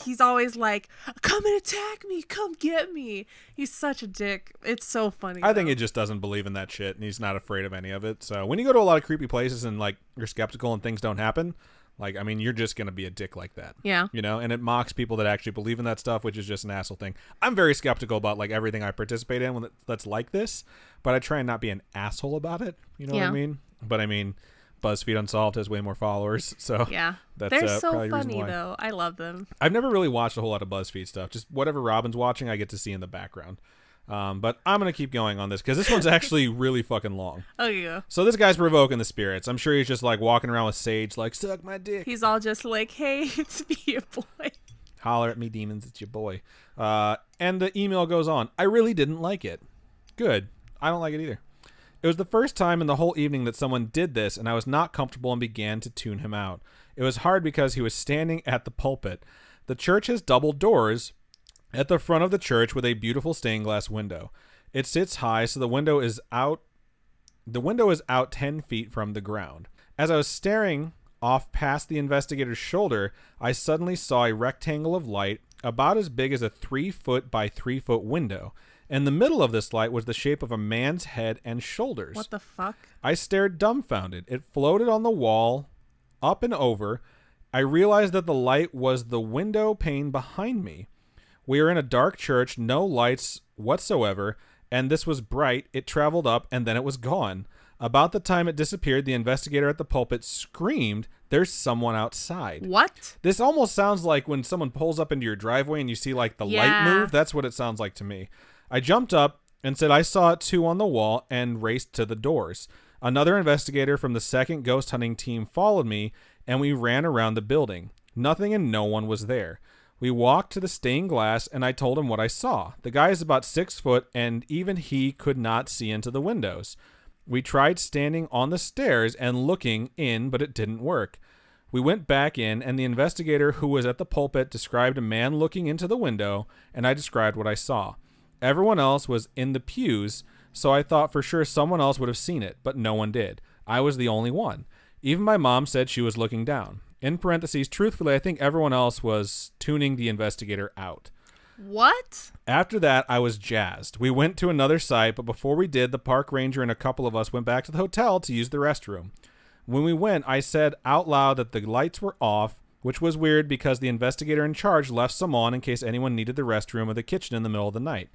He's always like, come and attack me, come get me. He's such a dick. It's so funny. I think he just doesn't believe in that shit, and he's not afraid of any of it. So when you go to a lot of creepy places and, like, you're skeptical and things don't happen, Like, I mean, you're just going to be a dick like that. Yeah. You know, and it mocks people that actually believe in that stuff, which is just an asshole thing. I'm very skeptical about, like, everything I participate in that's like this, but I try and not be an asshole about it. You know what I mean? But, I mean, BuzzFeed Unsolved has way more followers, so yeah. that's They're so probably funny, though. I love them. I've never really watched a whole lot of BuzzFeed stuff. Just whatever Robin's watching, I get to see in the background. But I'm going to keep going on this because this one's actually really fucking long. Oh, yeah. So this guy's provoking the spirits. I'm sure he's just like walking around with sage like, suck my dick. He's all just like, hey, it's me, your boy. Holler at me, demons, it's your boy. And the email goes on. I really didn't like it. Good. I don't like it either. It was the first time in the whole evening that someone did this, and I was not comfortable and began to tune him out. It was hard because he was standing at the pulpit. The church has double doors at the front of the church with a beautiful stained glass window. It sits high, so the window is out 10 feet from the ground. As I was staring off past the investigator's shoulder, I suddenly saw a rectangle of light about as big as a 3-foot by 3-foot window. In the middle of this light was the shape of a man's head and shoulders. What the fuck? I stared dumbfounded. It floated on the wall, up and over. I realized that the light was the window pane behind me. We are in a dark church, no lights whatsoever, and this was bright. It traveled up, and then it was gone. About the time it disappeared, the investigator at the pulpit screamed, "There's someone outside." What? This almost sounds like when someone pulls up into your driveway and you see like the light move. That's what it sounds like to me. I jumped up and said I saw it too on the wall and raced to the doors. Another investigator from the second ghost hunting team followed me, and we ran around the building. Nothing and no one was there. We walked to the stained glass, and I told him what I saw. The guy is about 6 foot, and even he could not see into the windows. We tried standing on the stairs and looking in, but it didn't work. We went back in, and the investigator who was at the pulpit described a man looking into the window, and I described what I saw. Everyone else was in the pews, so I thought for sure someone else would have seen it, but no one did. I was the only one. Even my mom said she was looking down. In parentheses, truthfully, I think everyone else was tuning the investigator out. What? After that, I was jazzed. We went to another site, but before we did, the park ranger and a couple of us went back to the hotel to use the restroom. When we went, I said out loud that the lights were off, which was weird because the investigator in charge left some on in case anyone needed the restroom or the kitchen in the middle of the night.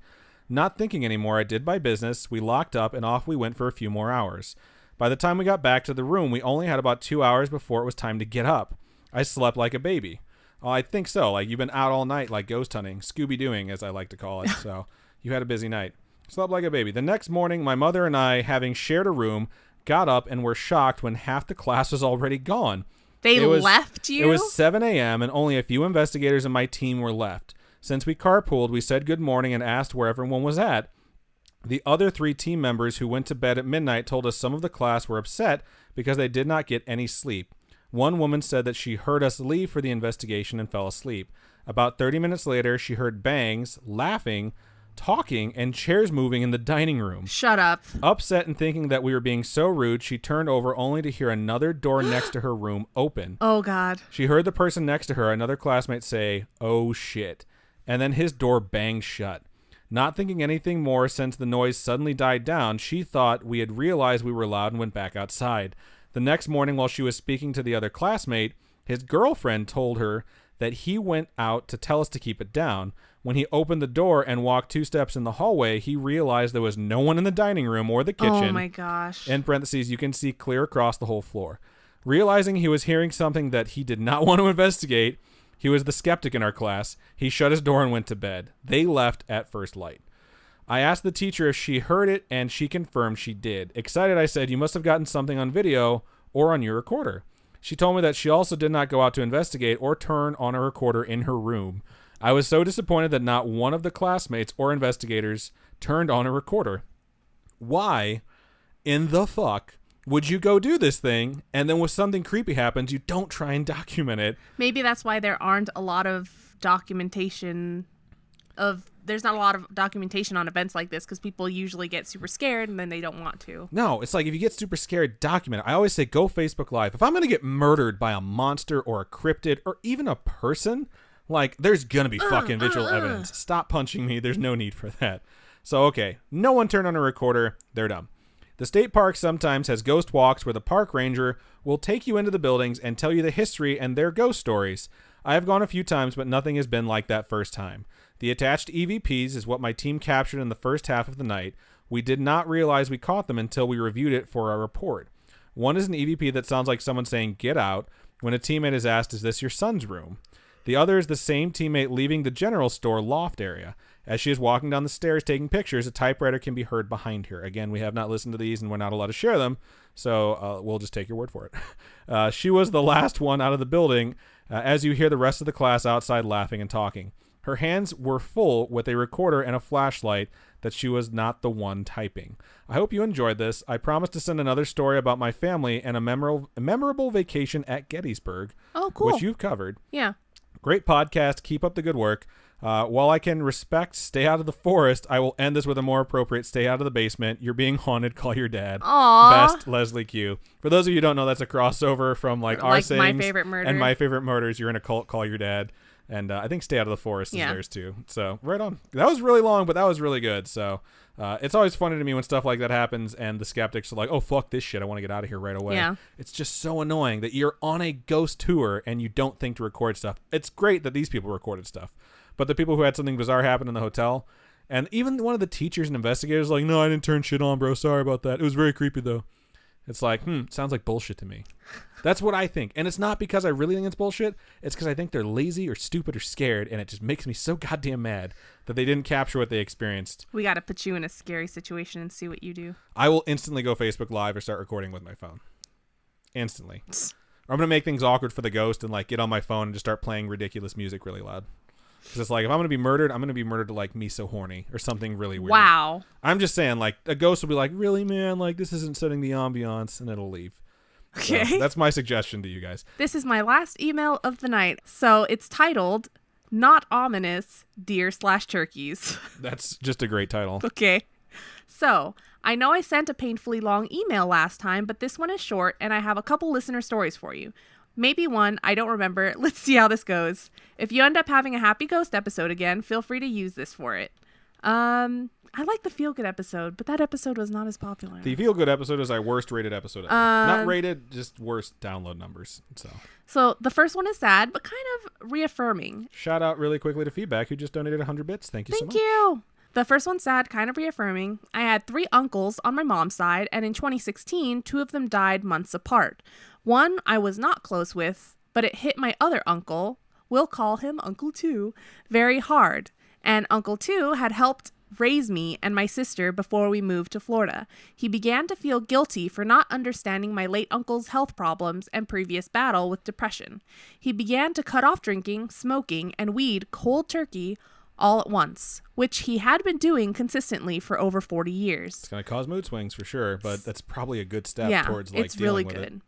Not thinking anymore, I did my business. We locked up, and off we went for a few more hours. By the time we got back to the room, we only had about 2 hours before it was time to get up. I slept like a baby. Oh, I think so. Like, you've been out all night, like ghost hunting, Scooby-Dooing, as I like to call it. So you had a busy night. Slept like a baby. The next morning, my mother and I, having shared a room, got up and were shocked when half the class was already gone. They left you? It was 7 a.m. and only a few investigators and my team were left. Since we carpooled, we said good morning and asked where everyone was at. The other 3 team members who went to bed at midnight told us some of the class were upset because they did not get any sleep. One woman said that she heard us leave for the investigation and fell asleep. About 30 minutes later, she heard bangs, laughing, talking, and chairs moving in the dining room. Shut up. Upset and thinking that we were being so rude, she turned over only to hear another door next to her room open. Oh, God. She heard the person next to her, another classmate, say, "Oh, shit." And then his door banged shut. Not thinking anything more since the noise suddenly died down, she thought we had realized we were loud and went back outside. The next morning, while she was speaking to the other classmate, his girlfriend told her that he went out to tell us to keep it down. When he opened the door and walked 2 steps in the hallway, he realized there was no one in the dining room or the kitchen. Oh, my gosh. In parentheses, you can see clear across the whole floor. Realizing he was hearing something that he did not want to investigate, he was the skeptic in our class. He shut his door and went to bed. They left at first light. I asked the teacher if she heard it, and she confirmed she did. Excited, I said, "You must have gotten something on video or on your recorder." She told me that she also did not go out to investigate or turn on a recorder in her room. I was so disappointed that not one of the classmates or investigators turned on a recorder. Why in the fuck would you go do this thing, and then when something creepy happens, you don't try and document it? Maybe that's why there aren't a lot of documentation there's not a lot of documentation on events like this because people usually get super scared and then they don't want to. No, it's like if you get super scared, document it. I always say go Facebook Live. If I'm going to get murdered by a monster or a cryptid or even a person, like there's going to be fucking visual evidence. Stop punching me. There's no need for that. So, okay, no one turned on a recorder. They're dumb. The state park sometimes has ghost walks where the park ranger will take you into the buildings and tell you the history and their ghost stories. I have gone a few times, but nothing has been like that first time. The attached EVPs is what my team captured in the first half of the night. We did not realize we caught them until we reviewed it for our report. One is an EVP that sounds like someone saying, "Get out," when a teammate is asked, "Is this your son's room?" The other is the same teammate leaving the general store loft area. As she is walking down the stairs taking pictures, a typewriter can be heard behind her. Again, we have not listened to these and we're not allowed to share them, so we'll just take your word for it. She was the last one out of the building as you hear the rest of the class outside laughing and talking. Her hands were full with a recorder and a flashlight that she was not the one typing. I hope you enjoyed this. I promise to send another story about my family and a memorable vacation at Gettysburg, which you've covered. Yeah. Great podcast. Keep up the good work. While I can respect stay out of the forest, I will end this with a more appropriate stay out of the basement. You're being haunted. Call your dad. Aww. Best, Leslie Q. For those of you who don't know, that's a crossover from our sayings My Favorite Murder. and My Favorite Murders. You're in a cult. Call your dad. And I think Stay Out of the Forest is theirs too. So right on. That was really long, but that was really good. So it's always funny to me when stuff like that happens and the skeptics are like, "Oh, fuck this shit. I want to get out of here right away." Yeah. It's just so annoying that you're on a ghost tour and you don't think to record stuff. It's great that these people recorded stuff. But the people who had something bizarre happen in the hotel, and even one of the teachers and investigators like, "No, I didn't turn shit on, bro. Sorry about that. It was very creepy, though." It's like, sounds like bullshit to me. That's what I think. And it's not because I really think it's bullshit. It's because I think they're lazy or stupid or scared, and it just makes me so goddamn mad that they didn't capture what they experienced. We got to put you in a scary situation and see what you do. I will instantly go Facebook Live or start recording with my phone. Instantly. Or I'm going to make things awkward for the ghost and get on my phone and just start playing ridiculous music really loud. Because it's like, if I'm going to be murdered, I'm going to be murdered to Me So Horny or something really weird. Wow. I'm just saying, a ghost will be like, "Really, man? This isn't setting the ambiance," and it'll leave. Okay. So that's my suggestion to you guys. This is my last email of the night. So it's titled, "Not Ominous, Deer/Turkeys." That's just a great title. Okay. So I know I sent a painfully long email last time, but this one is short and I have a couple listener stories for you. Maybe one, I don't remember. Let's see how this goes. If you end up having a happy ghost episode again, feel free to use this for it. I like the feel good episode, but that episode was not as popular. The feel good episode is our worst rated episode ever. Not rated, just worst download numbers. So the first one is sad, but kind of reaffirming. Shout out really quickly to Feedback, who just donated 100 bits. Thank you so much. Thank you. The first one's sad, kind of reaffirming. I had 3 uncles on my mom's side, and in 2016, 2 of them died months apart. One I was not close with, but it hit my other uncle, we'll call him Uncle 2, very hard. And Uncle 2 had helped raise me and my sister before we moved to Florida. He began to feel guilty for not understanding my late uncle's health problems and previous battle with depression. He began to cut off drinking, smoking, and weed cold turkey all at once, which he had been doing consistently for over 40 years. It's going to cause mood swings for sure, but that's probably a good step towards it's dealing really with good. it.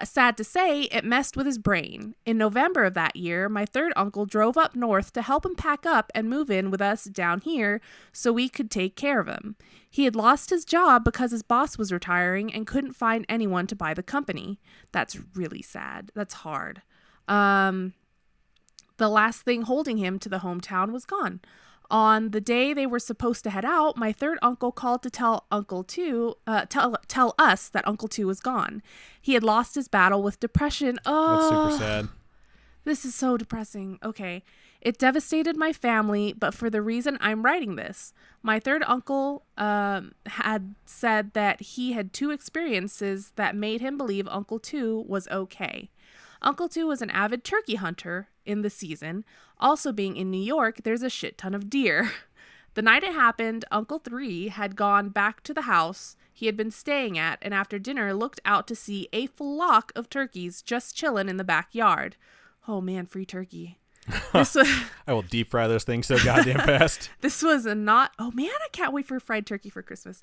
Sad to say, it messed with his brain. In November of that year, my third uncle drove up north to help him pack up and move in with us down here so we could take care of him. He had lost his job because his boss was retiring and couldn't find anyone to buy the company. That's really sad. That's hard. The last thing holding him to the hometown was gone. On the day they were supposed to head out, my third uncle called to tell Uncle 2, tell us that Uncle 2 was gone. He had lost his battle with depression. Oh, that's super sad. This is so depressing. Okay. It devastated my family, but for the reason I'm writing this. My third uncle had said that he had 2 experiences that made him believe Uncle 2 was okay. Uncle 2 was an avid turkey hunter in the season. Also being in New York, there's a shit ton of deer. The night it happened, Uncle 3 had gone back to the house he had been staying at, and after dinner looked out to see a flock of turkeys just chilling in the backyard. Oh man, free turkey. I will deep fry those things so goddamn fast. This was oh man, I can't wait for fried turkey for Christmas.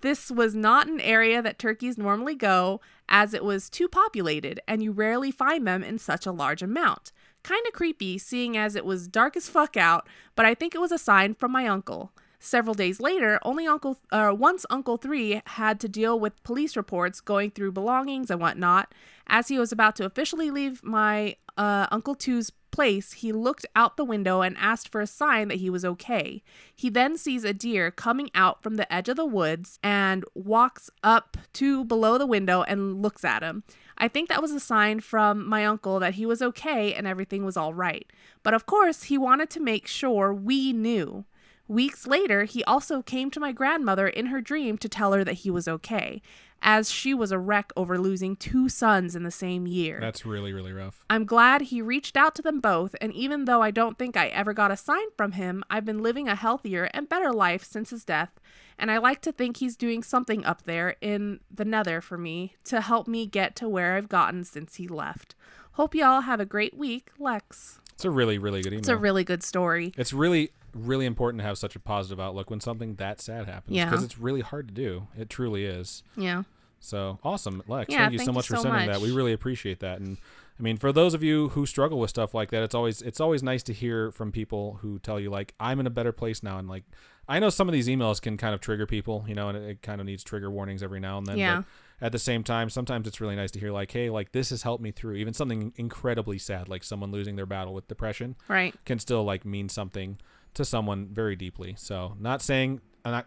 This was not an area that turkeys normally go, as it was too populated, and you rarely find them in such a large amount. Kind of creepy, seeing as it was dark as fuck out, but I think it was a sign from my uncle. Several days later, once Uncle 3 had to deal with police reports going through belongings and whatnot. As he was about to officially leave my Uncle Two's place, he looked out the window and asked for a sign that he was okay. He then sees a deer coming out from the edge of the woods and walks up to below the window and looks at him. I think that was a sign from my uncle that he was okay and everything was all right. But of course, he wanted to make sure we knew. Weeks later, he also came to my grandmother in her dream to tell her that he was okay, as she was a wreck over losing 2 sons in the same year. That's really, really rough. I'm glad he reached out to them both, and even though I don't think I ever got a sign from him, I've been living a healthier and better life since his death, and I like to think he's doing something up there in the nether for me to help me get to where I've gotten since he left. Hope y'all have a great week, Lex. It's a really, really good email. It's a really good story. It's really, really important to have such a positive outlook when something that sad happens. Yeah. Because it's really hard to do. It truly is. Yeah. So awesome, Lex. Yeah, thank you so much for sending that. We really appreciate that. And I mean, for those of you who struggle with stuff like that, it's always nice to hear from people who tell you like, I'm in a better place now. And like, I know some of these emails can kind of trigger people, you know, and it kind of needs trigger warnings every now and then. Yeah. But at the same time, sometimes it's really nice to hear like, hey, like this has helped me through even something incredibly sad, like someone losing their battle with depression, Right. can still like mean something to someone very deeply. So I'm not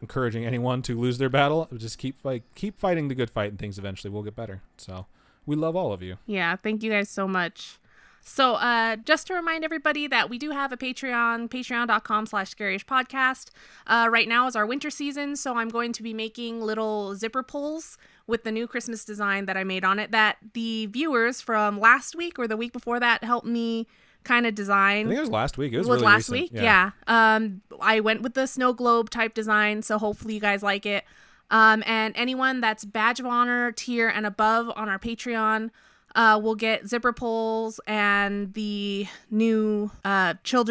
encouraging anyone to lose their battle. Just keep fighting the good fight, and things eventually will get better. So we love all of you. Yeah, thank you guys so much. So just to remind everybody that we do have a Patreon, patreon.com/scaryish-podcast. Right now is our winter season, so I'm going to be making little zipper pulls with the new Christmas design that I made on it that the viewers from last week or the week before that helped me kind of design. I think it was last week. It was really last recent. week. Yeah. I went with the snow globe type design, so hopefully you guys like it. And anyone that's badge of honor tier and above on our Patreon will get zipper pulls and the new Chug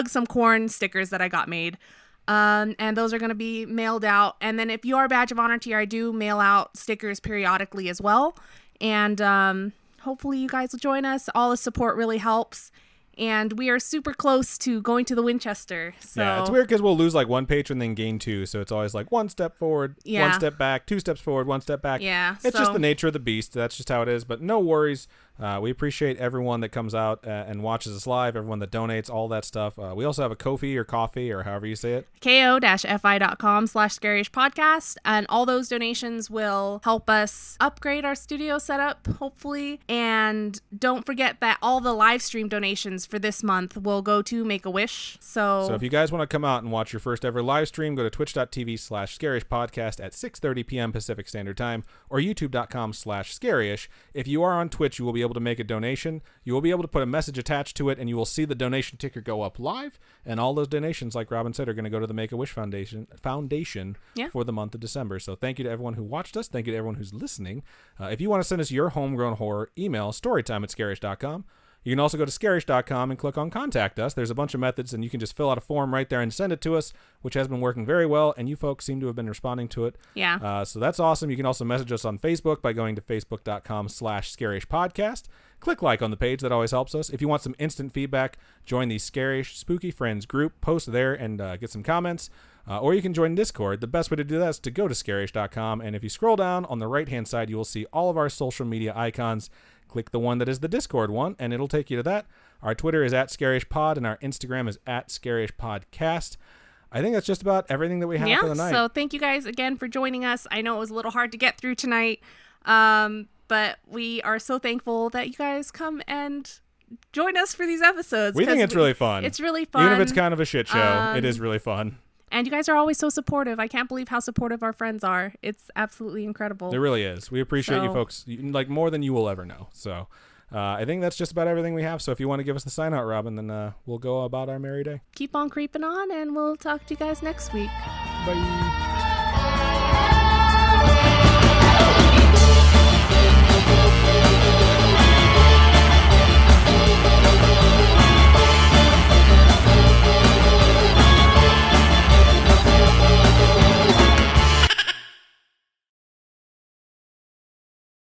Some Corn stickers that I got made. And those are going to be mailed out. And then if you are a badge of honor tier, I do mail out stickers periodically as well. And hopefully you guys will join us. All the support really helps. And we are super close to going to the Winchester. So yeah, it's weird because we'll lose like one patron, then gain 2. So it's always like 1 step forward, 1 step back, 2 steps forward, 1 step back. Yeah. It's just the nature of the beast. That's just how it is. But no worries. We appreciate everyone that comes out and watches us live, everyone that donates, all that stuff. We also have a Ko-fi or coffee or however you say it. ko-fi.com/scaryish-podcast. And all those donations will help us upgrade our studio setup, hopefully. And don't forget that all the live stream donations for this month will go to Make-A-Wish. So if you guys want to come out and watch your first ever live stream, go to twitch.tv/scaryish-podcast at 6:30 p.m. Pacific Standard Time or youtube.com/scaryish. If you are on Twitch, you will be able to make a donation. You will be able to put a message attached to it, and you will see the donation ticker go up live. And all those donations, like Robin said, are going to go to the Make-A-Wish Foundation for the month of December. So thank you to everyone who watched us. Thank you to everyone who's listening. If you want to send us your homegrown horror, email storytime@scaryish.com. You can also go to scaryish.com and click on Contact Us. There's a bunch of methods, and you can just fill out a form right there and send it to us, which has been working very well, and you folks seem to have been responding to it. Yeah. So that's awesome. You can also message us on Facebook by going to facebook.com/scaryish-podcast. Click like on the page. That always helps us. If you want some instant feedback, join the Scaryish Spooky Friends group. Post there and get some comments. Or you can join Discord. The best way to do that is to go to scaryish.com, and if you scroll down on the right-hand side, you will see all of our social media icons. Click the one that is the Discord one, and it'll take you to that. Our Twitter is @ScarishPod, and our Instagram is @ScarishPodcast. I think that's just about everything that we have for the night. So thank you guys again for joining us. I know it was a little hard to get through tonight, but we are so thankful that you guys come and join us for these episodes. We think it's really fun. It's really fun. Even if it's kind of a shit show, it is really fun. And you guys are always so supportive. I can't believe how supportive our friends are. It's absolutely incredible. It really is. We appreciate you folks like more than you will ever know. So I think that's just about everything we have. So if you want to give us the sign out, Robin, then we'll go about our merry day. Keep on creeping on, and we'll talk to you guys next week. Bye.